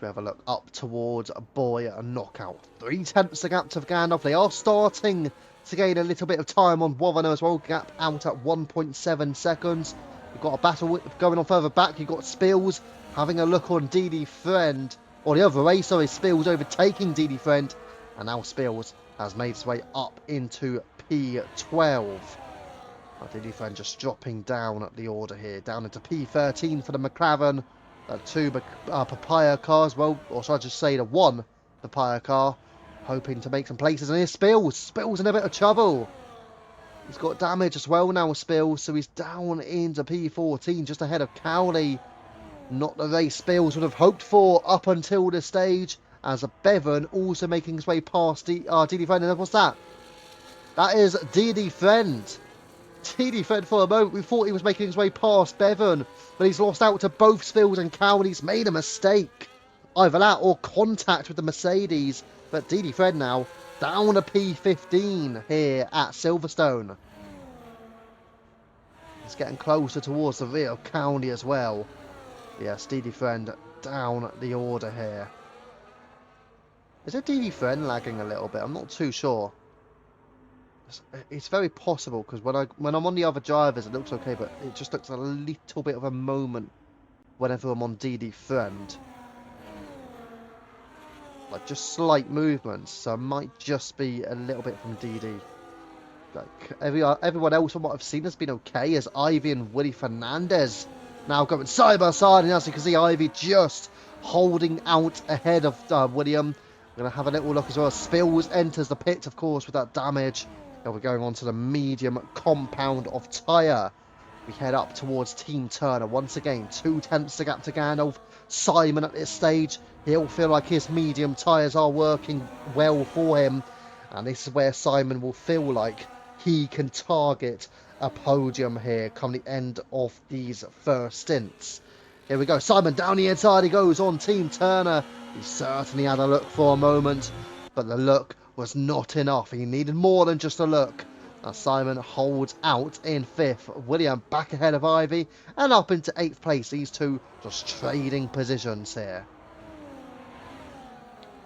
We have a look up towards Boy Knockout. 3/10 the gap to Gandalf. They are starting to gain a little bit of time on Wotherner as well. Gap out at 1.7 seconds. We've got a battle going on further back. You've got Spills having a look on DD Friend. Or the other way, sorry, Spills overtaking DD Friend. And now Spills has made his way up into P12. DD Friend just dropping down at the order here. Down into P13 for the McLaren. 2 Papaya cars, well, or should I just say the 1 Papaya car, hoping to make some places. And here's Spills. Spills in a bit of trouble. He's got damage as well now, Spills, so he's down into P14, just ahead of Cowley. Not the race Spills would have hoped for up until this stage, as Bevan also making his way past DD Friend. And what's that? That is DD Friend. DD Friend for a moment, we thought he was making his way past Bevan, but he's lost out to both Spills and Cowley. He's made a mistake. Either that or contact with the Mercedes. But DD Friend now down to P15 here at Silverstone. He's getting closer towards the rear of Cowley as well. Yes, DD Friend down the order here. Is it DD Friend lagging a little bit? I'm not too sure. It's very possible, because when I'm on the other drivers it looks okay, but it just looks a little bit of a moment whenever I'm on DD Friend. Like just slight movements, so it might just be a little bit from DD. Like everyone else from what I've seen has been okay, as Ivy and Willie Fernandez now going side by side, and as you can see Ivy just holding out ahead of William. We're going to have a little look as well. Spills enters the pit, of course, with that damage. Now we're going on to the medium compound of tyre. We head up towards Team Turner. Once again, 2/10 the gap to Gandalf. Simon at this stage, he'll feel like his medium tyres are working well for him. And this is where Simon will feel like he can target a podium here come the end of these first stints. Here we go. Simon down the inside. He goes on Team Turner. He certainly had a look for a moment, but the look was not enough. He needed more than just a look. Now Simon holds out in 5th. William back ahead of Ivy and up into 8th place. These two just trading positions here.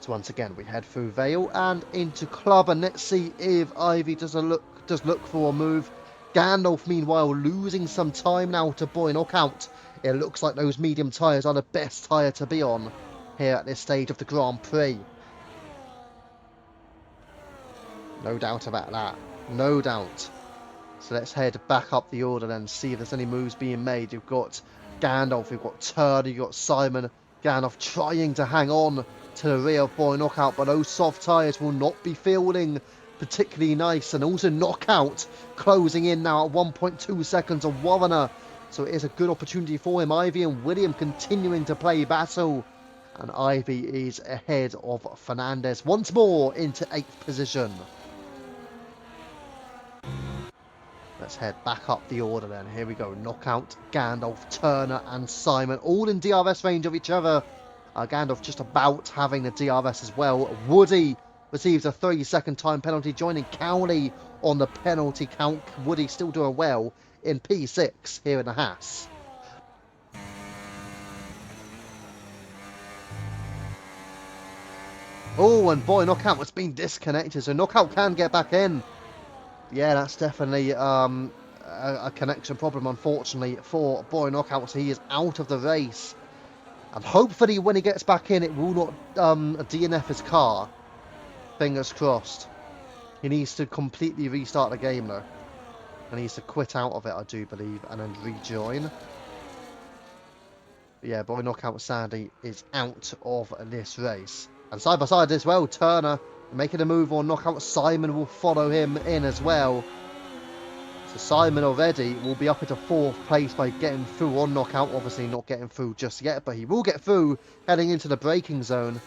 So once again we head through Vale and into Club, and let's see if Ivy does look for a move. Gandalf meanwhile losing some time now to Boy Knockout. It looks like those medium tyres are the best tyre to be on here at this stage of the Grand Prix. No doubt about that. No doubt. So let's head back up the order then, see if there's any moves being made. You've got Gandalf, you've got Turner, you've got Simon. Gandalf trying to hang on to the rear of Boy Knockout, but those soft tyres will not be feeling particularly nice. And also Knockout closing in now at 1.2 seconds on Warrener. So it is a good opportunity for him. Ivy and William continuing to play battle. And Ivy is ahead of Fernandez once more into 8th position. Let's head back up the order then. Here we go. Knockout, Gandalf, Turner and Simon all in DRS range of each other. Gandalf just about having the DRS as well. Woody receives a 30-second time penalty, joining Cowley on the penalty count. Woody still doing well in P6 here in the Haas. Oh, and Boy Knockout has been disconnected, so Knockout can get back in. Yeah, that's definitely a connection problem, unfortunately, for Boy Knockout. So he is out of the race. And hopefully when he gets back in, it will not DNF his car. Fingers crossed. He needs to completely restart the game, though. And he needs to quit out of it, I do believe, and then rejoin. But yeah, Boy Knockout sadly is out of this race. And side by side as well, Turner making a move on Knockout. Simon will follow him in as well. So Simon already will be up into 4th place by getting through on Knockout. Obviously not getting through just yet, but he will get through heading into the braking zone.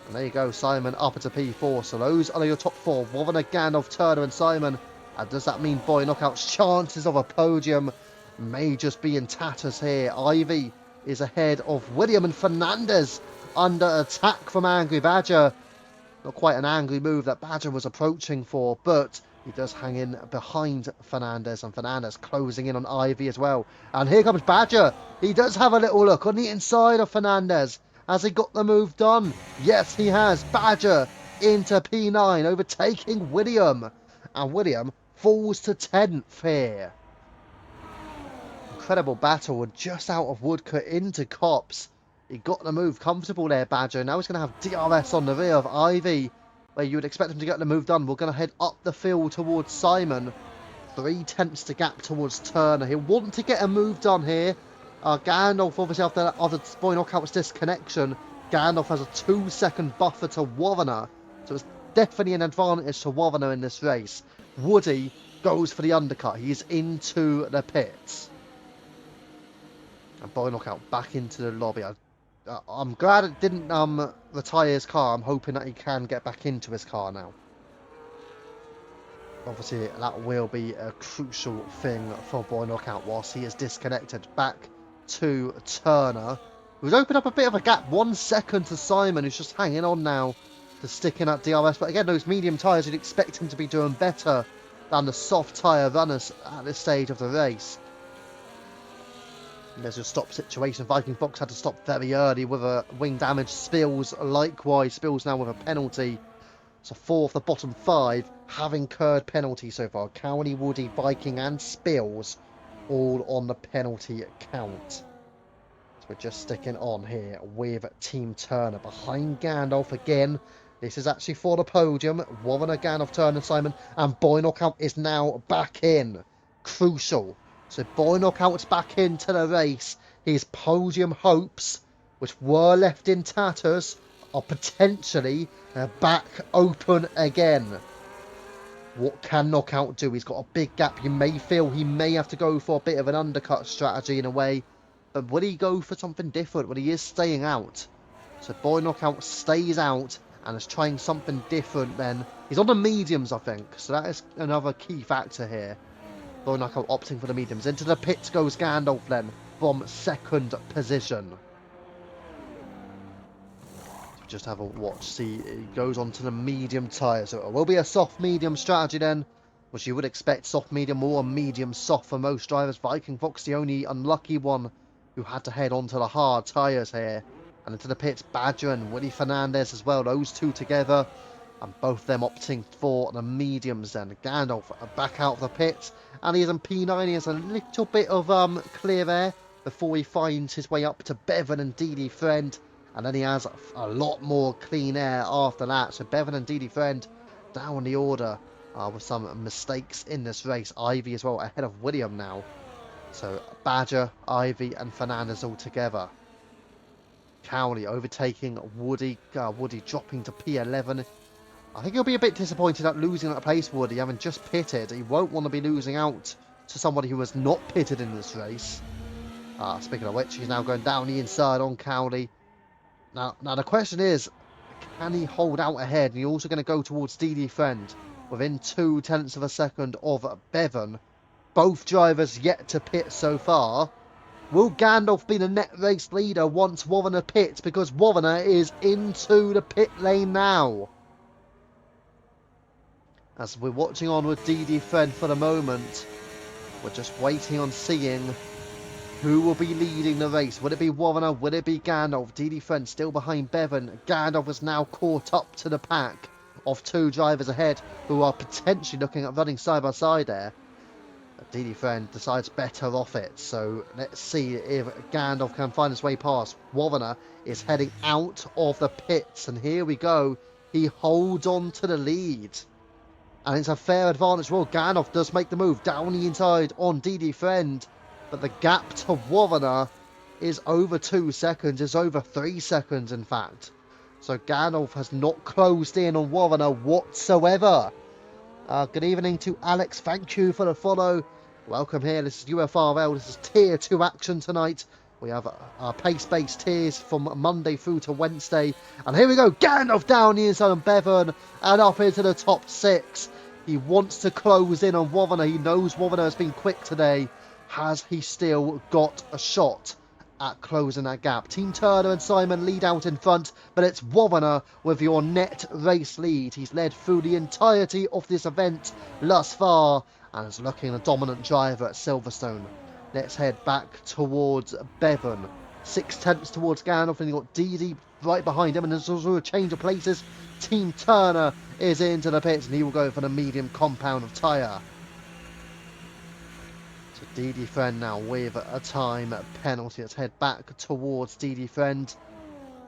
And there you go, Simon up into P4. So those are your top 4. Wovana, Gandalf, Turner and Simon. And does that mean Boy Knockout's chances of a podium may just be in tatters here? Ivy is ahead of William, and Fernandez under attack from Angry Badger. Not quite an angry move that Badger was approaching for, but he does hang in behind Fernandez, and Fernandez closing in on Ivy as well. And here comes Badger. He does have a little look on the inside of Fernandez. Has he got the move done? Yes, he has. Badger into P9, overtaking William. And William falls to 10th here. Incredible battle, just out of Woodcut into Cops. He got the move comfortable there, Badger. Now he's going to have DRS on the rear of Ivy, where you would expect him to get the move done. We're going to head up the field towards Simon. 3/10 to gap towards Turner. He'll want to get a move done here. Gandalf, obviously, after that other Boy Knockout's disconnection, Gandalf has a 2-second buffer to Wovana. So it's definitely an advantage to Wovana in this race. Woody goes for the undercut. He's into the pits. And Boy Knockout back into the lobby. I'm glad it didn't retire his car. I'm hoping that he can get back into his car now. Obviously, that will be a crucial thing for Boy Knockout whilst he is disconnected. Back to Turner, who's opened up a bit of a gap. 1 second to Simon, who's just hanging on now to stick in at DRS. But again, those medium tyres, you'd expect him to be doing better than the soft tyre runners at this stage of the race. There's a stop situation. Viking Fox had to stop very early with a wing damage. Spills likewise. Spills now with a penalty. So 4 of the bottom 5 have incurred penalties so far. Cowley, Woody, Viking and Spills all on the penalty count. So we're just sticking on here with Team Turner. Behind Gandalf again. This is actually for the podium. Warren, Gandalf, Turner, Simon and Boy Knockout is now back in. Crucial. So Boy Knockout's back into the race. His podium hopes, which were left in tatters, are potentially back open again. What can Knockout do? He's got a big gap. You may feel he may have to go for a bit of an undercut strategy in a way. But will he go for something different? Well, he is staying out. So Boy Knockout stays out and is trying something different then. He's on the mediums, I think. So that is another key factor here. Boy Knockout opting for the mediums. Into the pits goes Gandalf then from 2nd position. Just have a watch. See, it goes on to the medium tyre. So it will be a soft medium strategy then, which you would expect soft medium or medium soft for most drivers. Viking Fox, the only unlucky one who had to head on to the hard tyres here. And into the pits, Badger and Willie Fernandez as well. Those two together. And both of them opting for the mediums then. Gandalf back out of the pits. And he's in P9. He has a little bit of clear air before he finds his way up to Bevan and DD Friend. And then he has a lot more clean air after that. So Bevan and DD Friend down the order with some mistakes in this race. Ivy as well ahead of William now. So Badger, Ivy and Fernandez all together. Cowley overtaking Woody. Woody dropping to P11. I think he'll be a bit disappointed at losing that place, Woody, having just pitted. He won't want to be losing out to somebody who was not pitted in this race. Speaking of which, he's now going down the inside on Cowley. Now the question is, can he hold out ahead? And he's also going to go towards DD Friend within 0.2 of a second of Bevan. Both drivers yet to pit so far. Will Gandalf be the net race leader once Warner pits? Because Warner is into the pit lane now. As we're watching on with DD Friend for the moment, we're just waiting on seeing who will be leading the race. Will it be Warner? Will it be Gandalf? DD Friend still behind Bevan. Gandalf is now caught up to the pack. of two drivers ahead who are potentially looking at running side by side there. DD Friend decides better off it, so let's see if Gandalf can find his way past. Warner is heading out of the pits, and here we go. He holds on to the lead, and it's a fair advantage. Well, Gandalf does make the move down the inside on DD Friend, but the gap to Warner is over 2 seconds, is over 3 seconds in fact. So Gandalf has not closed in on Warner whatsoever. Good evening to Alex. Thank you for the follow. Welcome here. This is UFRL. This is Tier 2 action tonight. We have our pace-based tiers from Monday through to Wednesday. And here we go. Gandalf down the inside on Bevan and up into the top 6. He wants to close in on Warner. He knows Warner has been quick today. Has he still got a shot at closing that gap? Team Turner and Simon lead out in front, but it's Warner with your net race lead. He's led through the entirety of this event thus far and is looking a dominant driver at Silverstone. Let's head back towards Bevan. 6/10 towards Gandalf, and you've got DD right behind him, and there's also a change of places. Team Turner is into the pits, and he will go for the medium compound of tyre. DD Friend now with a time penalty. Let's head back towards DD Friend.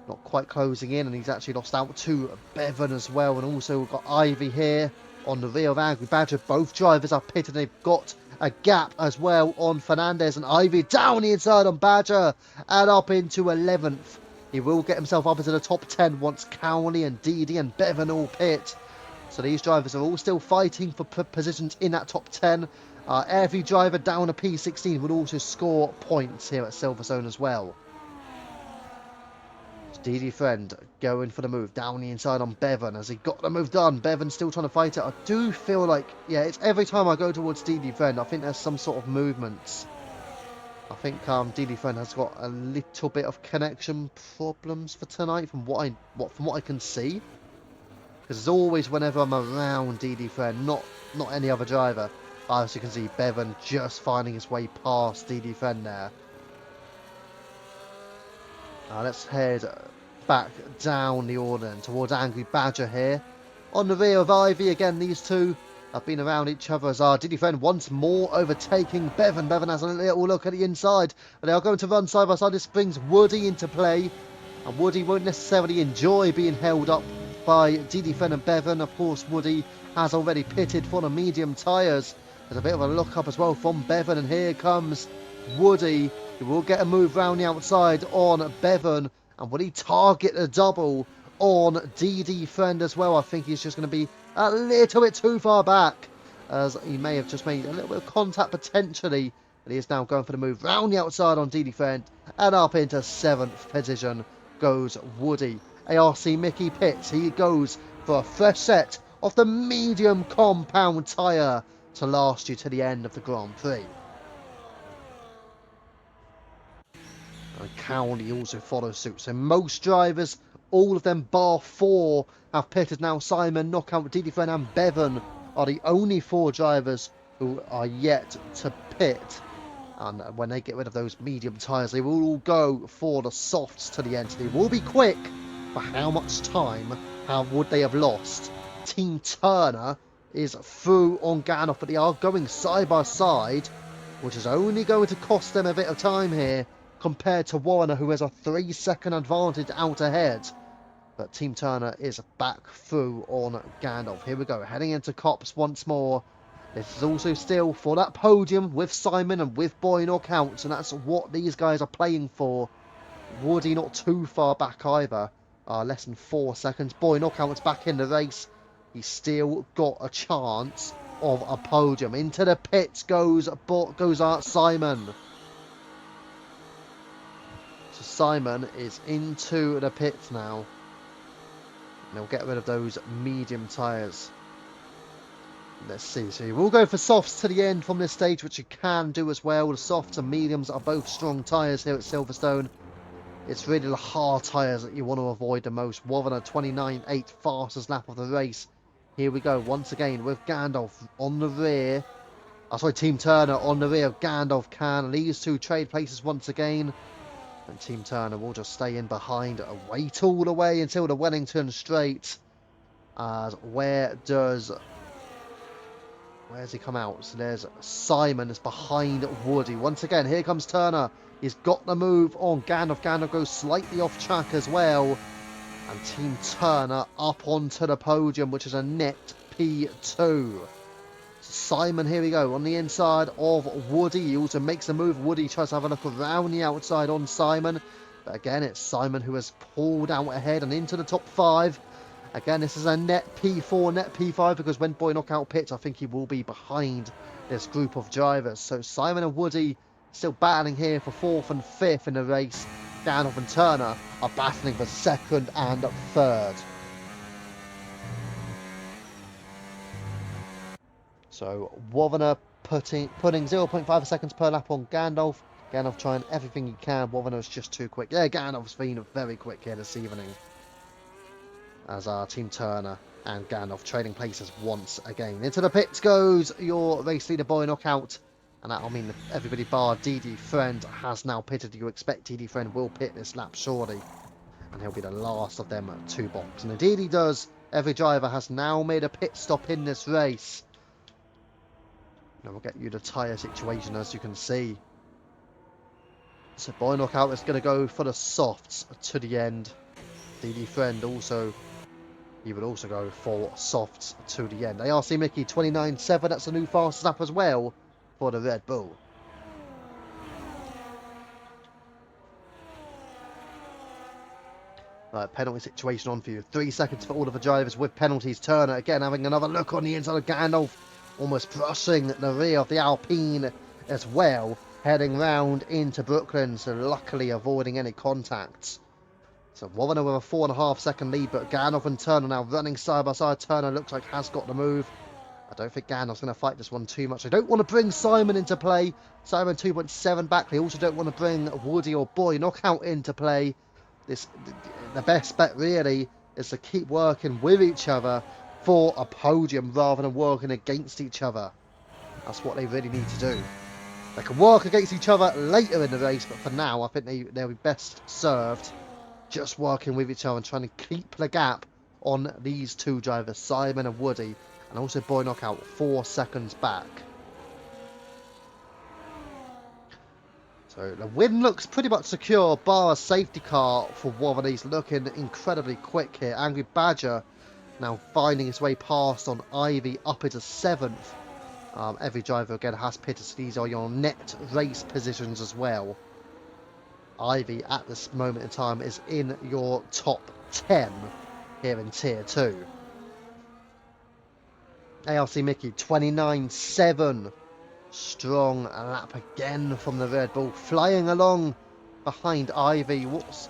Not quite closing in, and he's actually lost out to Bevan as well. And also we've got Ivy here on the rear of Angry Badger. Both drivers are pitted. They've got a gap as well on Fernandez, and Ivy down the inside on Badger and up into 11th. He will get himself up into the top 10 once Cowley and DD and Bevan all pit. So these drivers are all still fighting for positions in that top 10. Every driver down a P16 would also score points here at Silverstone as well. DD Friend going for the move down the inside on Bevan. Has he got the move done? Bevan still trying to fight it. I do feel like, yeah, it's every time I go towards DD Friend, I think there's some sort of movements. I think DD Friend has got a little bit of connection problems for tonight from what I can see. Because it's always whenever I'm around DD Friend, not any other driver. As you can see, Bevan just finding his way past DD Friend there. Now let's head back down the order and towards Angry Badger here. On the rear of Ivy, again, these two have been around each other as our DD Friend once more overtaking Bevan. Bevan has a little look at the inside, but they are going to run side by side. This brings Woody into play, and Woody won't necessarily enjoy being held up by DD Friend and Bevan. Of course, Woody has already pitted for the medium tyres. There's a bit of a look up as well from Bevan, and here comes Woody. He will get a move round the outside on Bevan, and will he target a double on DD Friend as well? I think he's just going to be a little bit too far back, as he may have just made a little bit of contact potentially, but he is now going for the move round the outside on DD Friend, and up into 7th position goes Woody. ARC Mickey pits. He goes for a fresh set of the medium compound tyre to last you to the end of the Grand Prix. And Cowley also follows suit. So most drivers, all of them bar 4, have pitted now. Simon, Knockout, DD Friend and Bevan are the only 4 drivers who are yet to pit. And when they get rid of those medium tyres, they will all go for the softs to the end. They will be quick, but how much time would they have lost? Team Turner is through on Gandalf, but they are going side by side, which is only going to cost them a bit of time here compared to Warner, who has a 3-second advantage out ahead. But Team Turner is back through on Gandalf. Here we go, heading into Cops once more. This is also still for that podium with Simon and with Boy Knockouts, and that's what these guys are playing for. Woody not too far back either, less than 4 seconds. Boy Knockouts back in the race. He's still got a chance of a podium. Into the pits goes Simon. So Simon is into the pits now. And they'll get rid of those medium tyres. Let's see. So you will go for softs to the end from this stage, which you can do as well. The softs and mediums are both strong tyres here at Silverstone. It's really the hard tyres that you want to avoid the most. Warner 29.8, fastest lap of the race. Here we go once again with Gandalf on the rear. Team Turner on the rear of Gandalf can. These two trade places once again. And Team Turner will just stay in behind and wait all the way until the Wellington straight. As where's he come out? So there's Simon is behind Woody. Once again, here comes Turner. He's got the move on Gandalf. Gandalf goes slightly off track as well. And Team Turner up onto the podium, which is a net P2. Simon, here we go, on the inside of Woody. He also makes a move. Woody tries to have a look around the outside on Simon. But again, it's Simon who has pulled out ahead and into the top 5. Again, this is a net P4, net P5, because when Boy Knockout pits, I think he will be behind this group of drivers. So Simon and Woody still battling here for 4th and 5th in the race. Gandalf and Turner are battling for 2nd and 3rd. So Wovena putting 0.5 seconds per lap on Gandalf. Gandalf trying everything he can. Wovena just too quick. Yeah, Gandalf's been very quick here this evening. As our Team Turner and Gandalf trading places once again. Into the pits goes your race leader, Boy Knockout. And that'll mean that everybody bar DD Friend has now pitted. You expect DD Friend will pit this lap surely. And he'll be the last of them to box. And indeed he does. Every driver has now made a pit stop in this race. And we'll get you the tyre situation, as you can see. So Boy Knockout is going to go for the softs to the end. DD Friend also... He would also go for softs to the end. ARC Mickey 29.7. That's a new fastest lap as well for the Red Bull. Right, penalty situation on for you. 3 seconds for all of the drivers with penalties. Turner again having another look on the inside of Gandalf. Almost brushing the rear of the Alpine as well. Heading round into Brooklyn. So luckily avoiding any contacts. So Wovena with a 4.5 second lead, but Gandalf and Turner now running side by side. Turner looks like has got the move. I don't think Gandalf's going to fight this one too much. They don't want to bring Simon into play. Simon 2.7 back. They also don't want to bring Woody or Boy Knockout into play. The best bet really is to keep working with each other for a podium rather than working against each other. That's what they really need to do. They can work against each other later in the race, but for now I think they'll be best served just working with each other and trying to keep the gap on these two drivers, Simon and Woody, and also Boy Knockout 4 seconds back. So the win looks pretty much secure, bar a safety car for Wovena. He's looking incredibly quick here. Angry Badger now finding his way past on Ivy up into 7th. Every driver again has pitted, so these are your net race positions as well. Ivy at this moment in time is in your top 10 here in Tier 2. ARC Mickey 29.7. Strong lap again from the Red Bull. Flying along behind Ivy.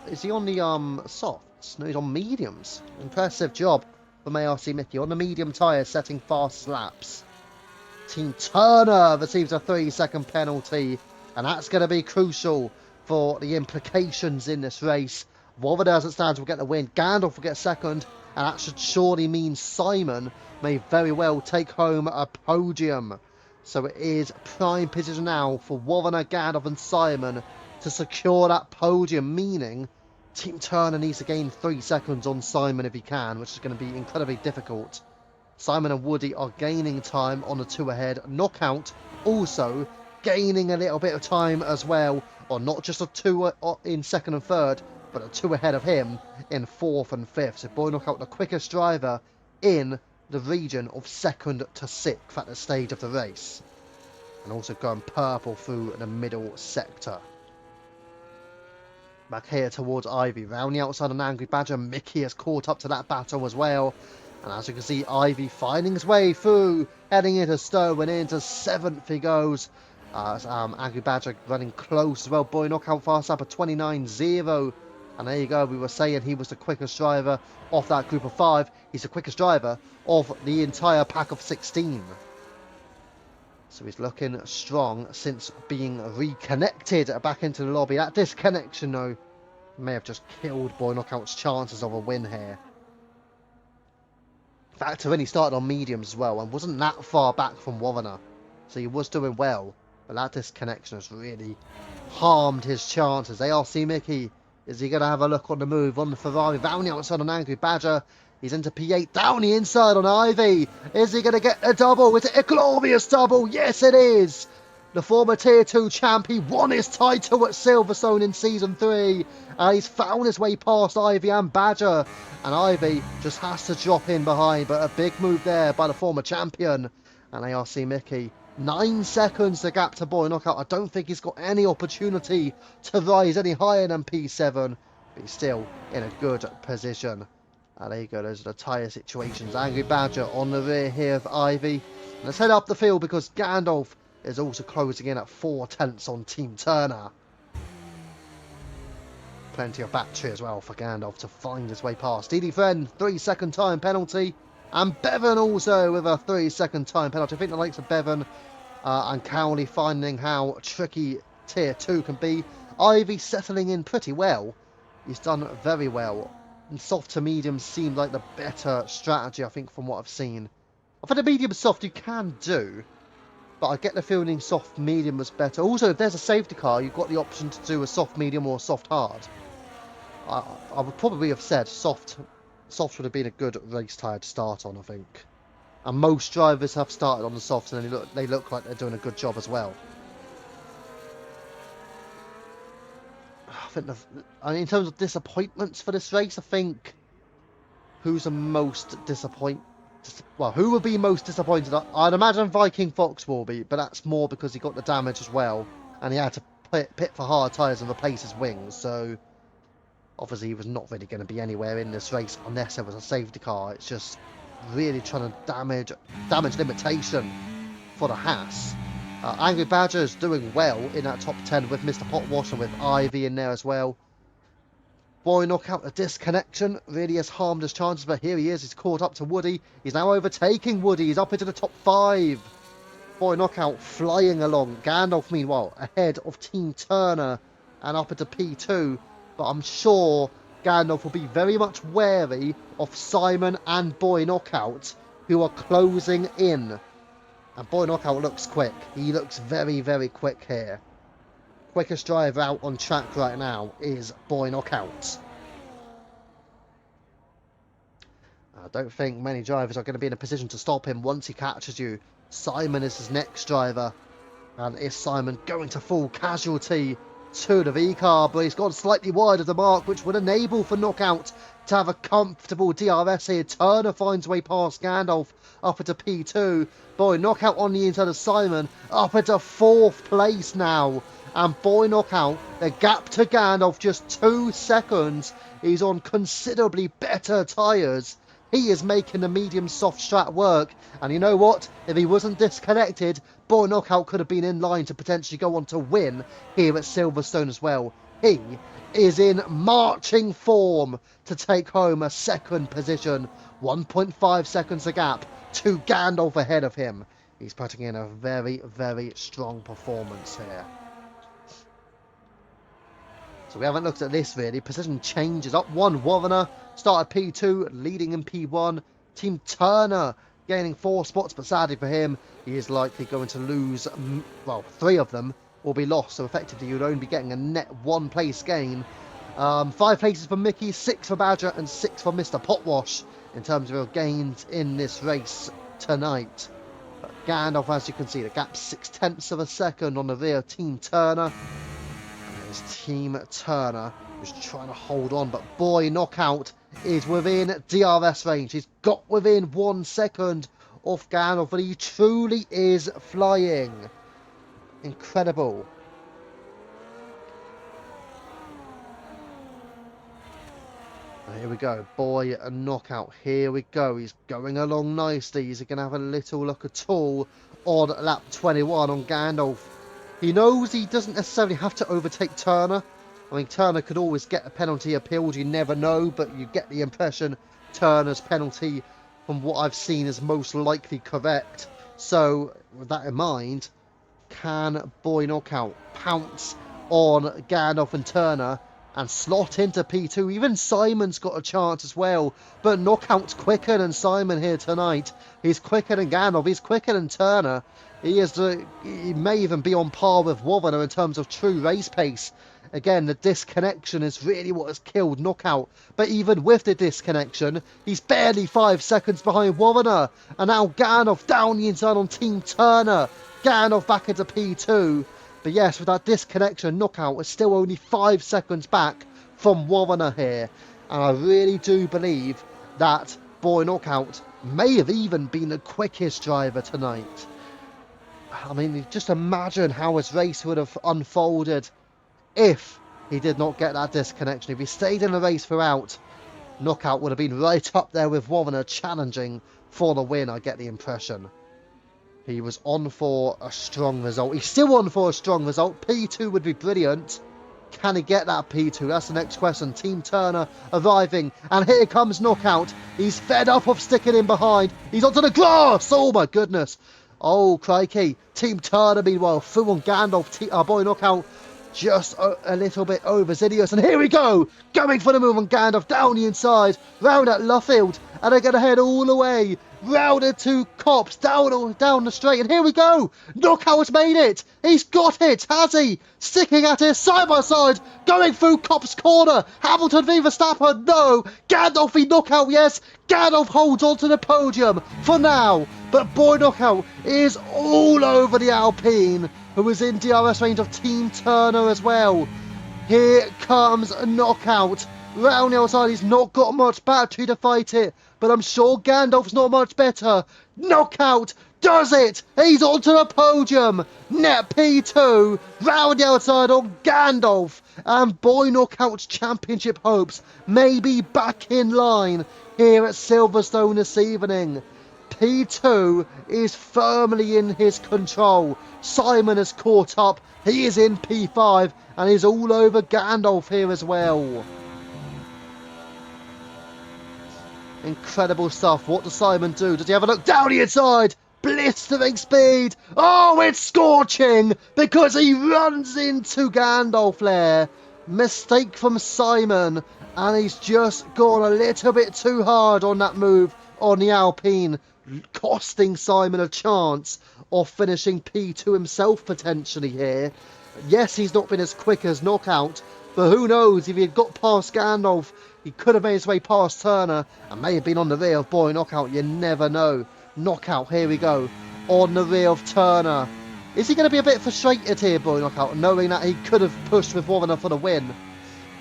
Is he on the softs? No, he's on mediums. Impressive job from ARC Mickey on the medium tyres, setting fast laps. Team Turner receives a 3-second penalty, and that's going to be crucial for the implications in this race. Wovena, as it stands, will get the win. Gandalf will get 2nd, and that should surely mean Simon may very well take home a podium. So it is prime position now for Wovena, Gandalf and Simon to secure that podium, meaning Team Turner needs to gain 3 seconds on Simon if he can, which is going to be incredibly difficult. Simon and Woody are gaining time on the 2 ahead. Knockout also gaining a little bit of time as well, or not just a 2 in 2nd and 3rd, but a 2 ahead of him in 4th and 5th. So Boy Knockout, the quickest driver in the region of 2nd to 6th at the stage of the race, and also going purple through the middle sector. Back here towards Ivy, round the outside of Angry Badger. Mickey has caught up to that battle as well. And as you can see, Ivy finding his way through, heading into Stowe, and into 7th he goes. Angry Badger running close as well. Boy Knockout fast up at 29.0. And there you go, we were saying he was the quickest driver of that group of 5. He's the quickest driver of the entire pack of 16. So he's looking strong since being reconnected back into the lobby. That disconnection, though, may have just killed Boy Knockout's chances of a win here. In fact, he only started on mediums as well and wasn't that far back from Wovena. So he was doing well, but that disconnection has really harmed his chances. ARC Mickey, is he going to have a look on the move on the Ferrari? Round the outside on Angry Badger. He's into P8 down the inside on Ivy. Is he going to get a double? Is it a glorious double? Yes, it is. The former Tier 2 champ, he won his title at Silverstone in Season 3. He's found his way past Ivy and Badger. And Ivy just has to drop in behind. But a big move there by the former champion. And ARC Mickey, 9 seconds the gap to Boy Knockout. I don't think he's got any opportunity to rise any higher than P7. But he's still in a good position. There you go, those are the tyre situations. Angry Badger on the rear here of Ivy. Let's head up the field because Gandalf is also closing in at 4 tenths on Team Turner. Plenty of battery as well for Gandalf to find his way past. DD Friend, 3-second time penalty. And Bevan also with a 3-second time penalty. I think the likes of Bevan and Cowley finding how tricky Tier 2 can be. Ivy settling in pretty well. He's done very well. And soft to medium seemed like the better strategy, I think, from what I've seen. I think the medium soft you can do, but I get the feeling soft medium was better. Also, if there's a safety car, you've got the option to do a soft medium or a soft hard. I would probably have said soft. Soft would have been a good race tyre to start on, I think. And most drivers have started on the softs, and they look like they're doing a good job as well. I think in terms of disappointments for this race, I think who's the most disappointed? Well, who will be most disappointed? I'd imagine Viking Fox will be, but that's more because he got the damage as well, and he had to pit for hard tyres and replace his wings. So obviously he was not really going to be anywhere in this race unless there was a safety car. It's just really trying to damage limitation for the Haas. Angry Badger is doing well in that top 10 with Mr. Potwash and with Ivy in there as well. Boy Knockout, a disconnection really has harmed his chances, but here he is. He's caught up to Woody. He's now overtaking Woody. He's up into the top 5. Boy Knockout flying along. Gandalf, meanwhile, ahead of Team Turner and up into P2. But I'm sure Gandalf will be very much wary of Simon and Boy Knockout, who are closing in. And Boy Knockout looks quick. He looks very, very quick here. Quickest driver out on track right now is Boy Knockout. I don't think many drivers are going to be in a position to stop him once he catches you. Simon is his next driver. And is Simon going to fall casualty to the V-car? But he's gone slightly wide of the mark, which would enable for Knockout to have a comfortable DRS here. Turner finds way past Gandalf up into P2. Boy Knockout on the inside of Simon up into 4th place now. And Boy Knockout, the gap to Gandalf just 2 seconds. He's on considerably better tyres. He is making the medium soft strat work. And you know what? If he wasn't disconnected, Boy Knockout could have been in line to potentially go on to win here at Silverstone as well. He is in marching form to take home a 2nd position. 1.5 seconds a gap to Gandalf ahead of him. He's putting in a very, very strong performance here. So we haven't looked at this really. Position changes up 1. Warner started P2, leading in P1. Team Turner gaining 4 spots, but sadly for him, he is likely going to lose, well, 3 of them will be lost. So effectively, you'd only be getting a net 1 place gain. 5 places for Mickey, 6 for Badger, and 6 for Mr. Potwash in terms of your gains in this race tonight. But Gandalf, as you can see, the gap's 6/10 of a second on the rear of Team Turner. It's Team Turner who's trying to hold on, but Boy Knockout is within DRS range. He's got within 1 second off Gandalf, but he truly is flying. Incredible. Here we go, Boy Knockout. Here we go. He's going along nicely. He's going to have a little look at all on lap 21 on Gandalf. He knows he doesn't necessarily have to overtake Turner. I mean, Turner could always get a penalty appealed. You never know, but you get the impression Turner's penalty, from what I've seen, is most likely correct. So, with that in mind, can Boy Knockout pounce on Gandalf and Turner and slot into P2? Even Simon's got a chance as well, but Knockout's quicker than Simon here tonight. He's quicker than Gandalf. He's quicker than Turner. He may even be on par with Wovana in terms of true race pace. Again, the disconnection is really what has killed Knockout. But even with the disconnection, he's barely 5 seconds behind Warner. And now Gandalf down the inside on Team Turner. Gandalf back into P2. But yes, with that disconnection, Knockout is still only 5 seconds back from Warner here. And I really do believe that Boy Knockout may have even been the quickest driver tonight. I mean, just imagine how his race would have unfolded if he did not get that disconnection. If he stayed in the race throughout, Knockout would have been right up there with Warner challenging for the win, I get the impression. He was on for a strong result. He's still on for a strong result. P2 would be brilliant. Can he get that P2? That's the next question. Team Turner arriving. And here comes Knockout. He's fed up of sticking in behind. He's onto the grass. Oh, my goodness. Oh, crikey. Team Turner, meanwhile, through on Gandalf. Our boy Knockout just a little bit overzealous. And here we go. Going for the move on Gandalf. Down the inside. Round at Luffield. And they're going to head all the way. Round to Cops. Down the straight. And here we go. Knockout's made it. He's got it. Has he? Sticking at it side by side. Going through Cops' corner. Hamilton v Verstappen. No. Gandalf v Knockout. Yes. Gandalf holds on to the podium for now. But Boy Knockout is all over the Alpine, who is in DRS range of Team Turner as well. Here comes Knockout. Round the outside, he's not got much battery to fight it, but I'm sure Gandalf's not much better. Knockout does it! He's onto the podium! Net P2, round the outside on Gandalf, and Boy Knockout's championship hopes may be back in line here at Silverstone this evening. P2 is firmly in his control. Simon has caught up. He is in P5 and is all over Gandalf here as well. Incredible stuff. What does Simon do? Does he have a look down the inside? Blistering speed. Oh, it's scorching because he runs into Gandalf there. Mistake from Simon, and he's just gone a little bit too hard on that move on the Alpine, costing Simon a chance of finishing P2 himself potentially here. Yes, he's not been as quick as Knockout, but who knows, if he had got past Gandalf, he could have made his way past Turner and may have been on the rear of Boy Knockout. You never know. Knockout, here we go, on the rear of Turner. Is he going to be a bit frustrated here, Boy Knockout, knowing that he could have pushed with Warner for the win?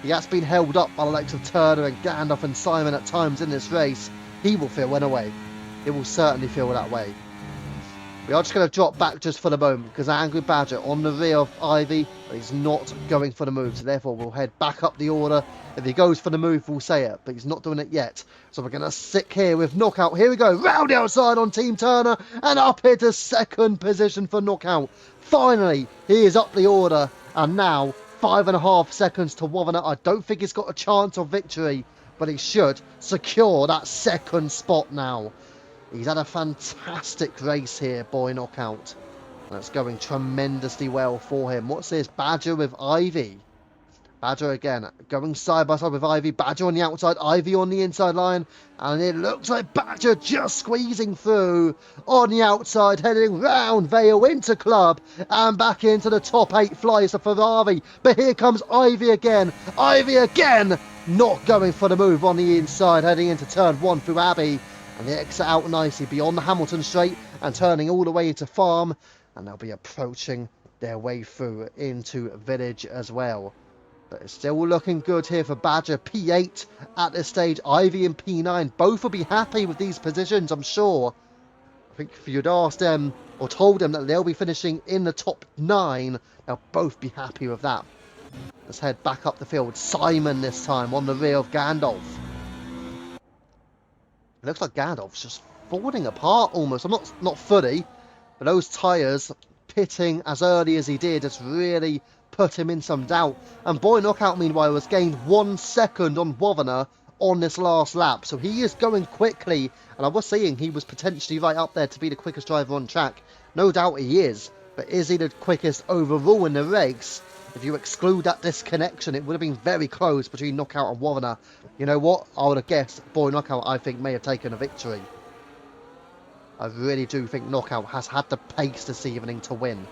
He has been held up by the likes of Turner and Gandalf and Simon at times in this race. He will feel one way. It will certainly feel that way. We are just going to drop back just for the moment because Angry Badger on the rear of Ivy, but he's not going for the move, so therefore we'll head back up the order. If he goes for the move, we'll say it, but he's not doing it yet. So we're going to stick here with Knockout. Here we go, round the outside on Team Turner, and up here to second position for Knockout. Finally, he is up the order, and now 5.5 seconds to Warner. I don't think he's got a chance of victory, but he should secure that second spot now. He's had a fantastic race here, Boy Knockout. And it's going tremendously well for him. What's this? Badger with Ivy. Badger again, going side by side with Ivy. Badger on the outside, Ivy on the inside line. And it looks like Badger just squeezing through on the outside, heading round Vale into Club. And back into the top 8 flies the Ferrari. But here comes Ivy again. Ivy again, not going for the move on the inside, heading into turn 1 through Abbey. And they exit out nicely beyond the Hamilton Straight and turning all the way into Farm. And they'll be approaching their way through into Village as well. But it's still looking good here for Badger. P8 at this stage. Ivy and P9. Both will be happy with these positions, I'm sure. I think if you'd asked them or told them that they'll be finishing in the top 9, they'll both be happy with that. Let's head back up the field. Simon this time on the rear of Gandalf. It looks like Gandalf's just falling apart almost. I'm not fully, but those tyres pitting as early as he did has really put him in some doubt. And Boy Knockout, meanwhile, has gained 1 second on Warner on this last lap. So he is going quickly. And I was saying he was potentially right up there to be the quickest driver on track. No doubt he is. But is he the quickest overall in the race? If you exclude that disconnection, it would have been very close between Knockout and Warner. You know what? I would have guessed Boy Knockout, I think, may have taken a victory. I really do think Knockout has had the pace this evening to win.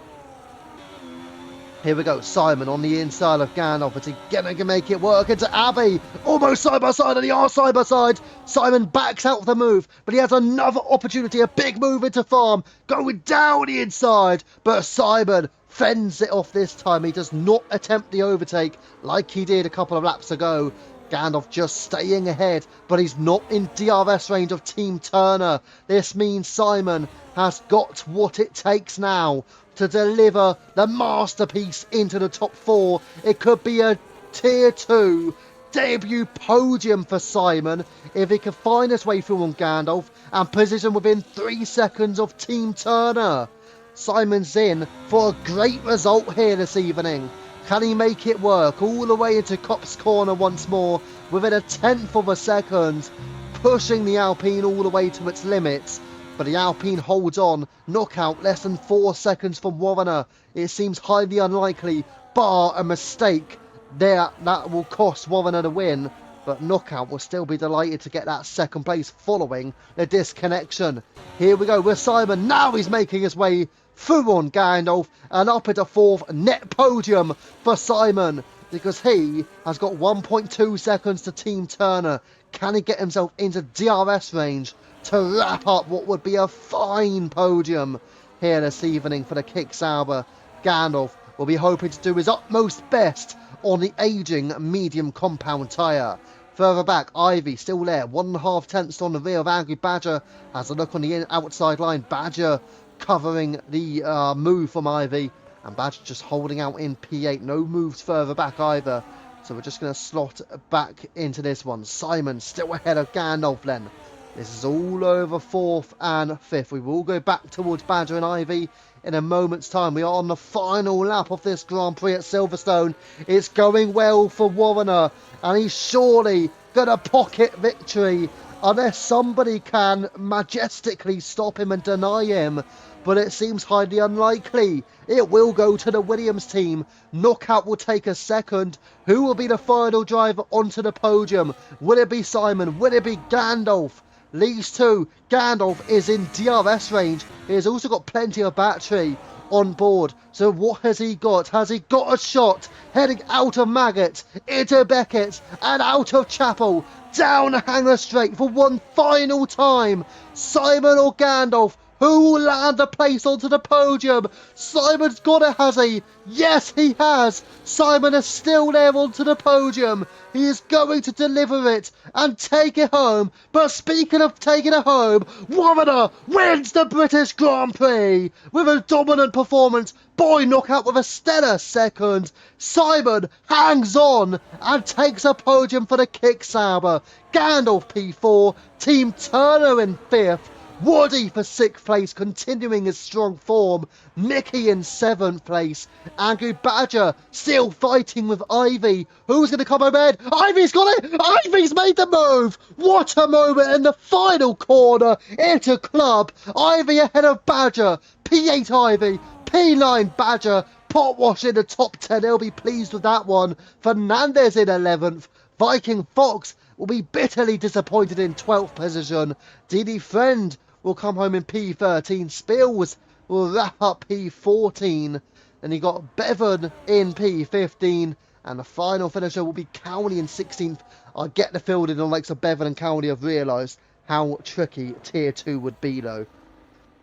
Here we go, Simon on the inside of Gandalf. Is he gonna make it work into Abbey? Almost side by side, and they are side by side. Simon backs out of the move, but he has another opportunity, a big move into Farm, going down the inside. But Simon fends it off this time. He does not attempt the overtake like he did a couple of laps ago. Gandalf just staying ahead, but he's not in DRS range of Team Turner. This means Simon has got what it takes now to deliver the masterpiece into the top 4. It could be a Tier 2 debut podium for Simon if he can find his way through on Gandalf and position within 3 seconds of Team Turner. Simon's in for a great result here this evening. Can he make it work all the way into Copse Corner once more within a tenth of a second, pushing the Alpine all the way to its limits? But the Alpine holds on. Knockout less than 4 seconds from Warner. It seems highly unlikely, bar a mistake there that will cost Warner the win. But Knockout will still be delighted to get that second place following the disconnection. Here we go with Simon. Now he's making his way through on Gandalf and up into 4th net podium for Simon, because he has got 1.2 seconds to Team Turner. Can he get himself into DRS range to wrap up what would be a fine podium here this evening for the Kick Sauber? Gandalf will be hoping to do his utmost best on the ageing medium compound tyre. Further back, Ivy still there, 1.5 tenths on the rear of Angry Badger. Has a look on the outside line. Badger covering the move from Ivy, and Badger just holding out in P8. No moves further back either. So we're just going to slot back into this one. Simon still ahead of Gandalf then. This is all over 4th and 5th. We will go back towards Badger and Ivy in a moment's time. We are on the final lap of this Grand Prix at Silverstone. It's going well for Warner, and he's surely going to pocket victory unless somebody can majestically stop him and deny him. But it seems highly unlikely. It will go to the Williams team. Knockout will take a second. Who will be the final driver onto the podium? Will it be Simon? Will it be Gandalf? Leads to Gandalf is in DRS range. He has also got plenty of battery on board. So what has he got? Has he got a shot heading out of Maggot, into Beckett, and out of Chapel, down Hanger Straight for one final time? Simon or Gandalf? Who will land the place onto the podium? Simon's got it, has he? Yes, he has. Simon is still there onto the podium. He is going to deliver it and take it home. But speaking of taking it home, Warner wins the British Grand Prix with a dominant performance. Boy Knockout with a stellar second. Simon hangs on and takes a podium for the Kick Sauber. Gandalf P4, Team Turner in 5th. Woody for 6th place, continuing his strong form. Mickey in 7th place. Angry Badger still fighting with Ivy. Who's going to come ahead? Ivy's got it! Ivy's made the move! What a moment in the final corner into Club. Ivy ahead of Badger. P8 Ivy, P9 Badger. Potwash in the top 10. He'll be pleased with that one. Fernandez in 11th. Viking Fox will be bitterly disappointed in 12th position. DD Friend will come home in P13. Spills will wrap up P14. Then you got Bevan in P15. And the final finisher will be Cowney in 16th. I get the feeling the likes of Bevan and Cowney have realised how tricky Tier 2 would be though.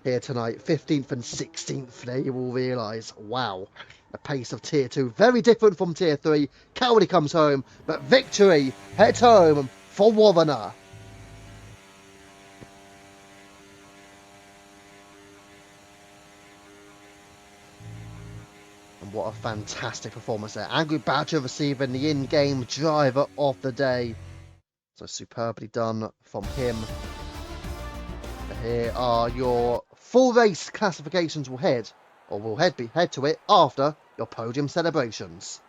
Here tonight, 15th and 16th, there you will realise, wow, the pace of Tier 2, very different from Tier 3. Cowney comes home, but victory heads home for Warner. And what a fantastic performance there. Angry Badger receiving the in-game driver of the day. So superbly done from him. Here are your full race classifications. We'll head to it after your podium celebrations.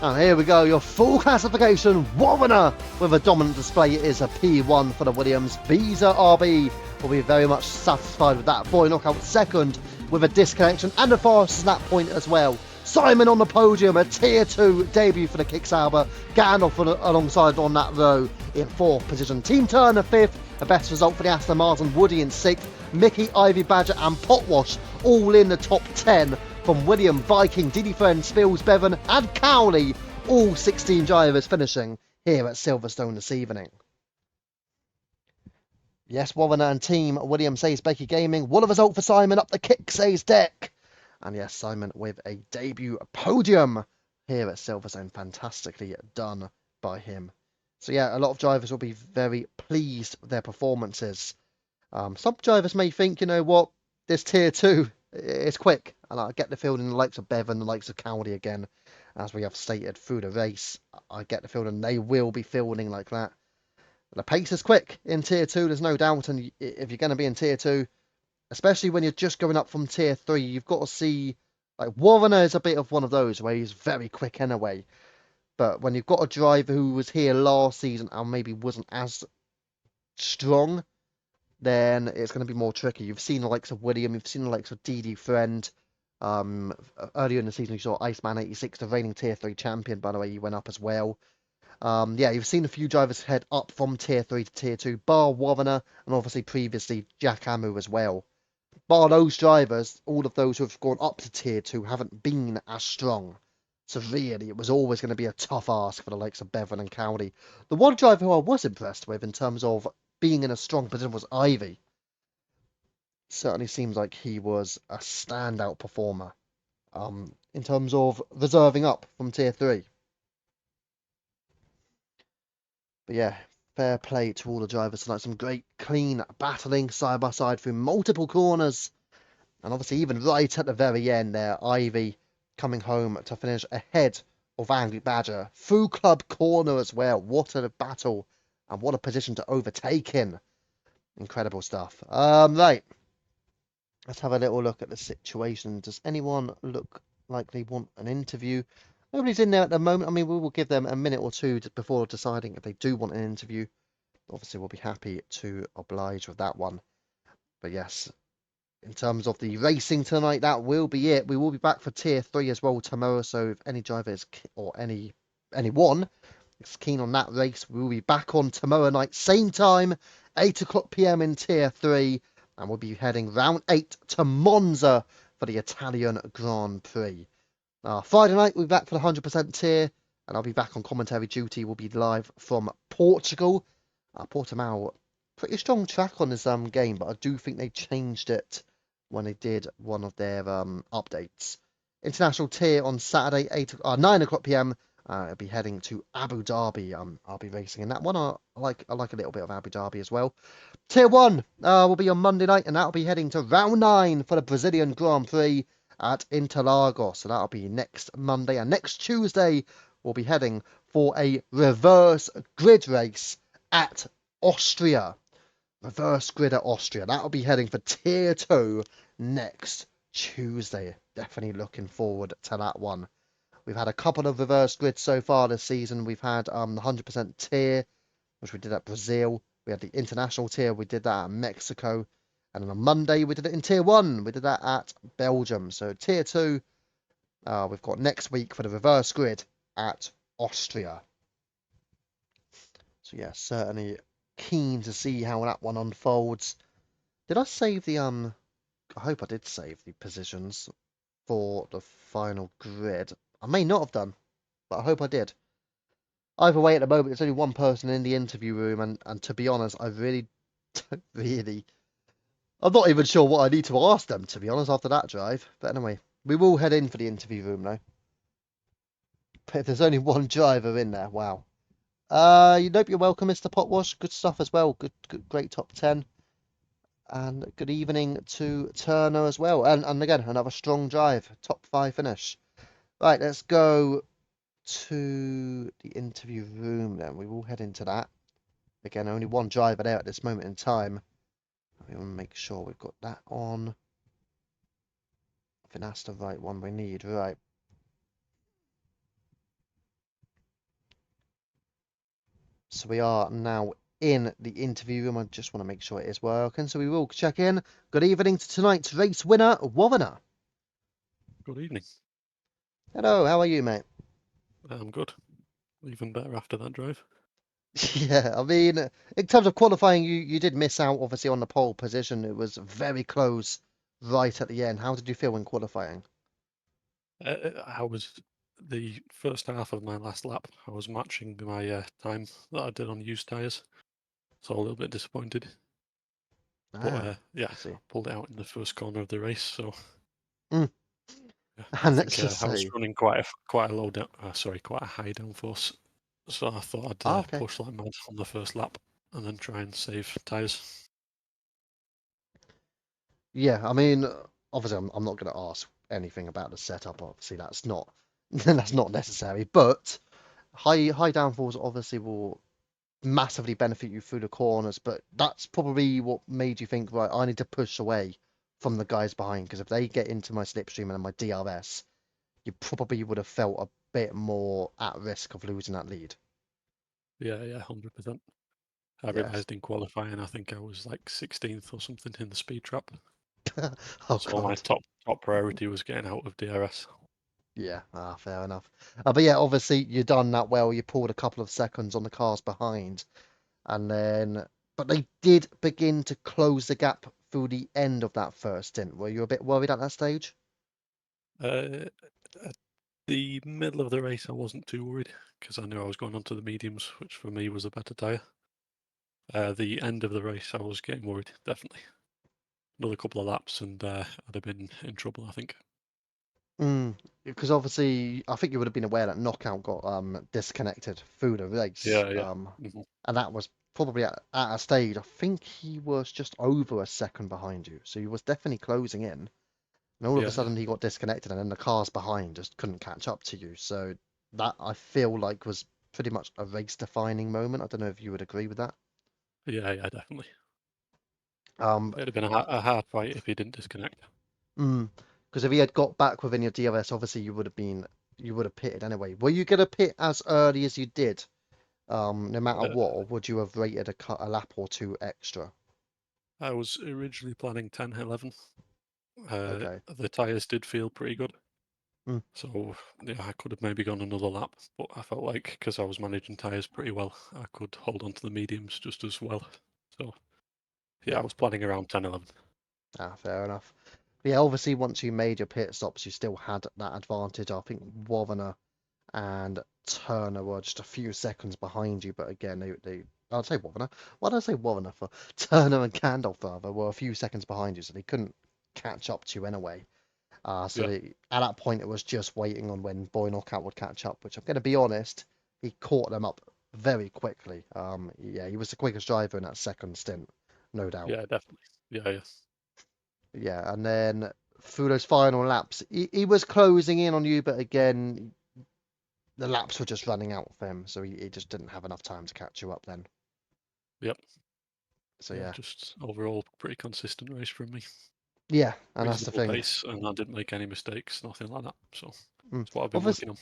And here we go, your full classification. Warner with a dominant display is a P1 for the Williams. Beezer RB will be very much satisfied with that. Boy Knockout second with a disconnection and a fast snap point as well. Simon on the podium, a tier 2 debut for the Kicksauber. Gandalf alongside on that row in 4th position. Team Turner 5th, a best result for the Aston Martin. Woody in 6th, Mickey, Ivy Badger and Potwash all in the top 10. From William, Viking, Diddy Friend, Spills, Bevan and Cowley, all 16 drivers finishing here at Silverstone this evening. Yes, Warner and team William says Becky Gaming. What a result for Simon up the kick, says Deck. And yes, Simon with a debut podium here at Silverstone. Fantastically done by him. So yeah, a lot of drivers will be very pleased with their performances. Some drivers may think, you know what, this tier 2 is quick. And I get the feeling the likes of Bevan, the likes of Cowley again, as we have stated through the race. I get the feeling they will be feeling like that. The pace is quick in tier 2, there's no doubt. And if you're going to be in tier 2, especially when you're just going up from tier 3, you've got to see, like, Warner is a bit of one of those where he's very quick anyway. But when you've got a driver who was here last season and maybe wasn't as strong, then it's going to be more tricky. You've seen the likes of William, you've seen the likes of Didi Friend. Earlier in the season, you saw Iceman 86, the reigning tier 3 champion, by the way, he went up as well. Yeah, you've seen a few drivers head up from tier 3 to tier 2, bar Warner, and obviously previously Jack Amu as well. Bar those drivers, all of those who have gone up to tier 2 haven't been as strong. So really, it was always going to be a tough ask for the likes of Bevan and Cowley. The one driver who I was impressed with in terms of being in a strong position was Ivy. Certainly seems like he was a standout performer in terms of reserving up from tier 3. But yeah, fair play to all the drivers tonight. Some great, clean battling side by side through multiple corners. And obviously, even right at the very end there, Ivy coming home to finish ahead of Angry Badger. Through club corner as well. What a battle and what a position to overtake in. Incredible stuff. Right. Let's have a little look at the situation. Does anyone look like they want an interview? Nobody's in there at the moment. I mean, we will give them a minute or two before deciding if they do want an interview. Obviously, we'll be happy to oblige with that one. But yes, in terms of the racing tonight, that will be it. We will be back for tier 3 as well tomorrow. So if any drivers or anyone is keen on that race, we will be back on tomorrow night, same time, 8 o'clock p.m. in tier 3. And we'll be heading round 8 to Monza for the Italian Grand Prix. Friday night, we'll be back for the 100% tier, and I'll be back on commentary duty. We'll be live from Portugal. Portimao, pretty strong track on this game, but I do think they changed it when they did one of their updates. International tier on Saturday, 9 o'clock p.m. I'll be heading to Abu Dhabi. I'll be racing in that one. I like a little bit of Abu Dhabi as well. Tier 1 will be on Monday night, and that'll be heading to round 9 for the Brazilian Grand Prix at Interlagos. So that'll be next Monday. And next Tuesday, we'll be heading for a reverse grid race at Austria. Reverse grid at Austria. That'll be heading for tier 2 next Tuesday. Definitely looking forward to that one. We've had a couple of reverse grids so far this season. We've had the 100% tier, which we did at Brazil. We had the international tier. We did that at Mexico. And on a Monday, we did it in tier 1. We did that at Belgium. So tier 2, we've got next week for the reverse grid at Austria. So yeah, certainly keen to see how that one unfolds. Did I save the I hope I did save the positions for the final grid. I may not have done, but I hope I did. Either way, at the moment, there's only one person in the interview room, and to be honest, I really don't I'm not even sure what I need to ask them, to be honest, after that drive. But anyway, we will head in for the interview room now. But if there's only one driver in there, wow. Nope, you're welcome, Mr. Potwash. Good stuff as well. Good, great top 10. And good evening to Turner as well. And again, another strong drive. Top 5 finish. Right, let's go to the interview room then. We will head into that. Again, only one driver there at this moment in time. We want to make sure we've got that on. I think that's the right one we need. Right. So we are now in the interview room. I just want to make sure it is working. So we will check in. Good evening to tonight's race winner, Warrener. Good evening. Hello, how are you, mate? I'm good. Even better after that drive. Yeah, I mean, in terms of qualifying, you did miss out, obviously, on the pole position. It was very close right at the end. How did you feel in qualifying? I was the first half of my last lap. I was matching my time that I did on used tyres, so a little bit disappointed. But Ah, yeah, I see. I pulled it out in the first corner of the race. So Mm. yeah, I And let's think just I was say, running quite a low down, sorry, quite a high downforce. So I thought I'd okay. push like mad on the first lap and then try and save tyres. Yeah, I mean, obviously, I'm not going to ask anything about the setup. Obviously, that's not that's not necessary. But high downfalls obviously will massively benefit you through the corners. But that's probably what made you think, right, I need to push away from the guys behind because if they get into my slipstream and my DRS, you probably would have felt a bit more at risk of losing that lead. Yeah, 100%. I Yes. realised in qualifying, I think I was like 16th or something in the speed trap. Oh So my God. top priority was getting out of DRS. Yeah, fair enough. But yeah, obviously you done that well. You pulled a couple of seconds on the cars behind, and then, but they did begin to close the gap through the end of that first stint. Were you a bit worried at that stage? Uh, at the middle of the race, I wasn't too worried because I knew I was going on to the mediums, which for me was a better tyre. The end of the race, I was getting worried, definitely. Another couple of laps and I'd have been in trouble, I think. Because obviously, I think you would have been aware that Knockout got disconnected through the race, Yeah. Hmm. and that was probably at a stage. I think he was just over a second behind you, so he was definitely closing in. And all of a Yeah. sudden, he got disconnected, and then the cars behind just couldn't catch up to you. So that I feel like was pretty much a race-defining moment. I don't know if you would agree with that. Yeah, definitely. Um, It'd have been a hard fight if he didn't disconnect. because if he had got back within your DRS, obviously you would have pitted anyway. Were you gonna pit as early as you did, no matter Uh, what, or would you have rated a lap or two extra? I was originally planning 10, 11. Okay. The tyres did feel pretty good. Mm, So yeah, I could have maybe gone another lap, but I felt like because I was managing tyres pretty well, I could hold on to the mediums just as well. So yeah, yeah. I was planning around 10, 11. Fair enough. But yeah, obviously once you made your pit stops, you still had that advantage. I think Warner and Turner were just a few seconds behind you, but again, they I'd say Warner. Why did I say Warner for? Turner and Gandalf rather were a few seconds behind you, so they couldn't catch up to you anyway. Yeah, At that point, it was just waiting on when Boy Knockout would catch up, which I'm going to be honest, he caught them up very quickly. Yeah, he was the quickest driver in that second stint, no doubt. yeah, definitely. Yeah. Yeah, and then through those final laps, he was closing in on you, but again, the laps were just running out for him, so he just didn't have enough time to catch you up then. Yep. So Yeah, yeah, just overall pretty consistent race from me. yeah, and that's the Reasonable thing. pace, and I didn't make any mistakes, nothing like that. So Mm. it's what I've been Obviously, working on.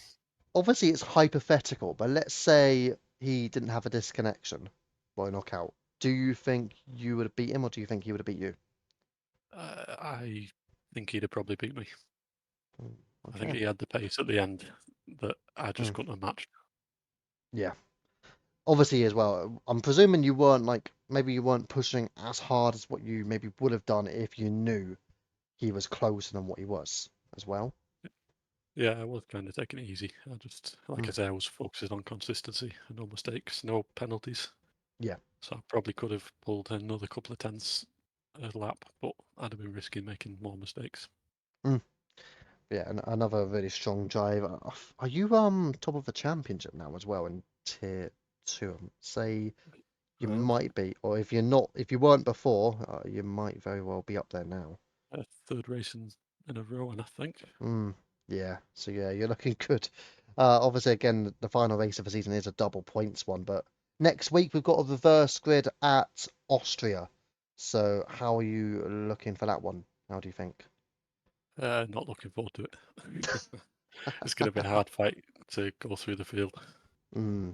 obviously, it's hypothetical, but let's say he didn't have a disconnection by knockout. Do you think you would have beat him, or do you think he would have beat you? I think he'd have probably beat me. Mm, I think okay. he had the pace at the end that I just Mm, couldn't have matched. yeah. Obviously, as well, I'm presuming you weren't like maybe you weren't pushing as hard as what you maybe would have done if you knew he was closer than what he was as well. Yeah, I was kind of taking it easy. I just, like Mm, I say, I was focusing on consistency and no mistakes, no penalties. yeah. So I probably could have pulled another couple of tenths a lap, but I'd have been risking making more mistakes. Mm, yeah. And another really strong drive. Are you top of the championship now as well in tier two? Say you Um, might be, or if you're not, if you weren't before, you might very well be up there now. third race in a row, and I think. Mm, yeah, so yeah, you're looking good. Obviously, again, the final race of the season is a double points one, but next week we've got a reverse grid at Austria. So how are you looking for that one? How do you think? Not looking forward to it. It's going to be a hard fight to go through the field.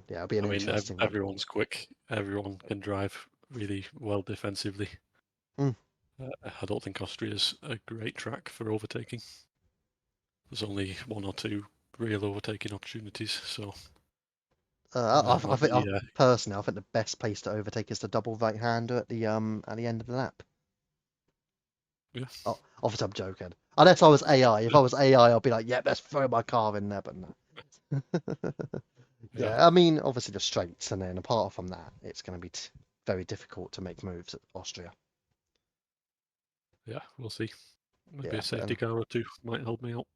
Yeah, it'll be an I mean, interesting one. everyone's quick. Everyone can drive really well defensively. Mm. I don't think Austria's a great track for overtaking. There's only one or two real overtaking opportunities, so I at think the personally, I think the best place to overtake is the double right-hander at the end of the lap. yeah, Oh, obviously I'm joking. Unless I was AI. If I was AI, I'll be like, yeah, let's throw my car in there, but no. yeah, Yeah, I mean, obviously the straights, and then apart from that, it's going to be very difficult to make moves at Austria. yeah. We'll see. Maybe Yeah, a safety car or two might help me out.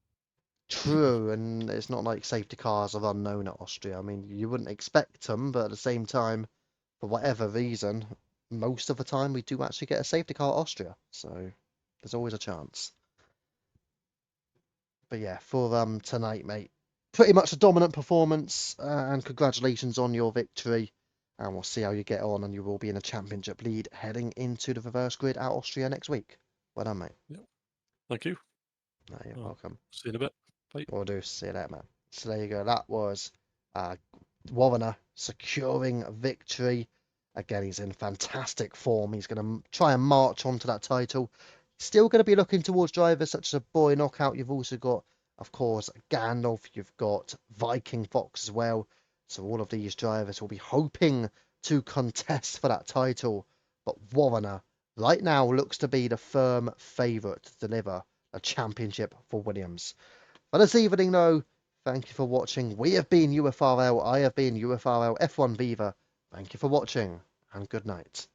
true, and it's not like safety cars are unknown at Austria. I mean, you wouldn't expect them, but at the same time, for whatever reason, most of the time we do actually get a safety car at Austria, so there's always a chance. But yeah, for tonight, mate, pretty much a dominant performance, and congratulations on your victory. And we'll see how you get on, and you will be in a championship lead heading into the reverse grid at Austria next week. Well done, mate. Yeah. Thank you. No, you're Well, welcome. see you in a bit. Bye. Will do. See you later, man. So there you go. That was uh, Warner securing a victory. Again, he's in fantastic form. He's going to try and march on to that title. Still going to be looking towards drivers such as a Boy Knockout. You've also got, of course, Gandalf. You've got Viking Fox as well. So all of these drivers will be hoping to contest for that title. But Warner, right now, looks to be the firm favourite to deliver a championship for Williams. But this evening, though, thank you for watching. We have been UFRL. I have been UFRL F1 Beaver. Thank you for watching, and good night.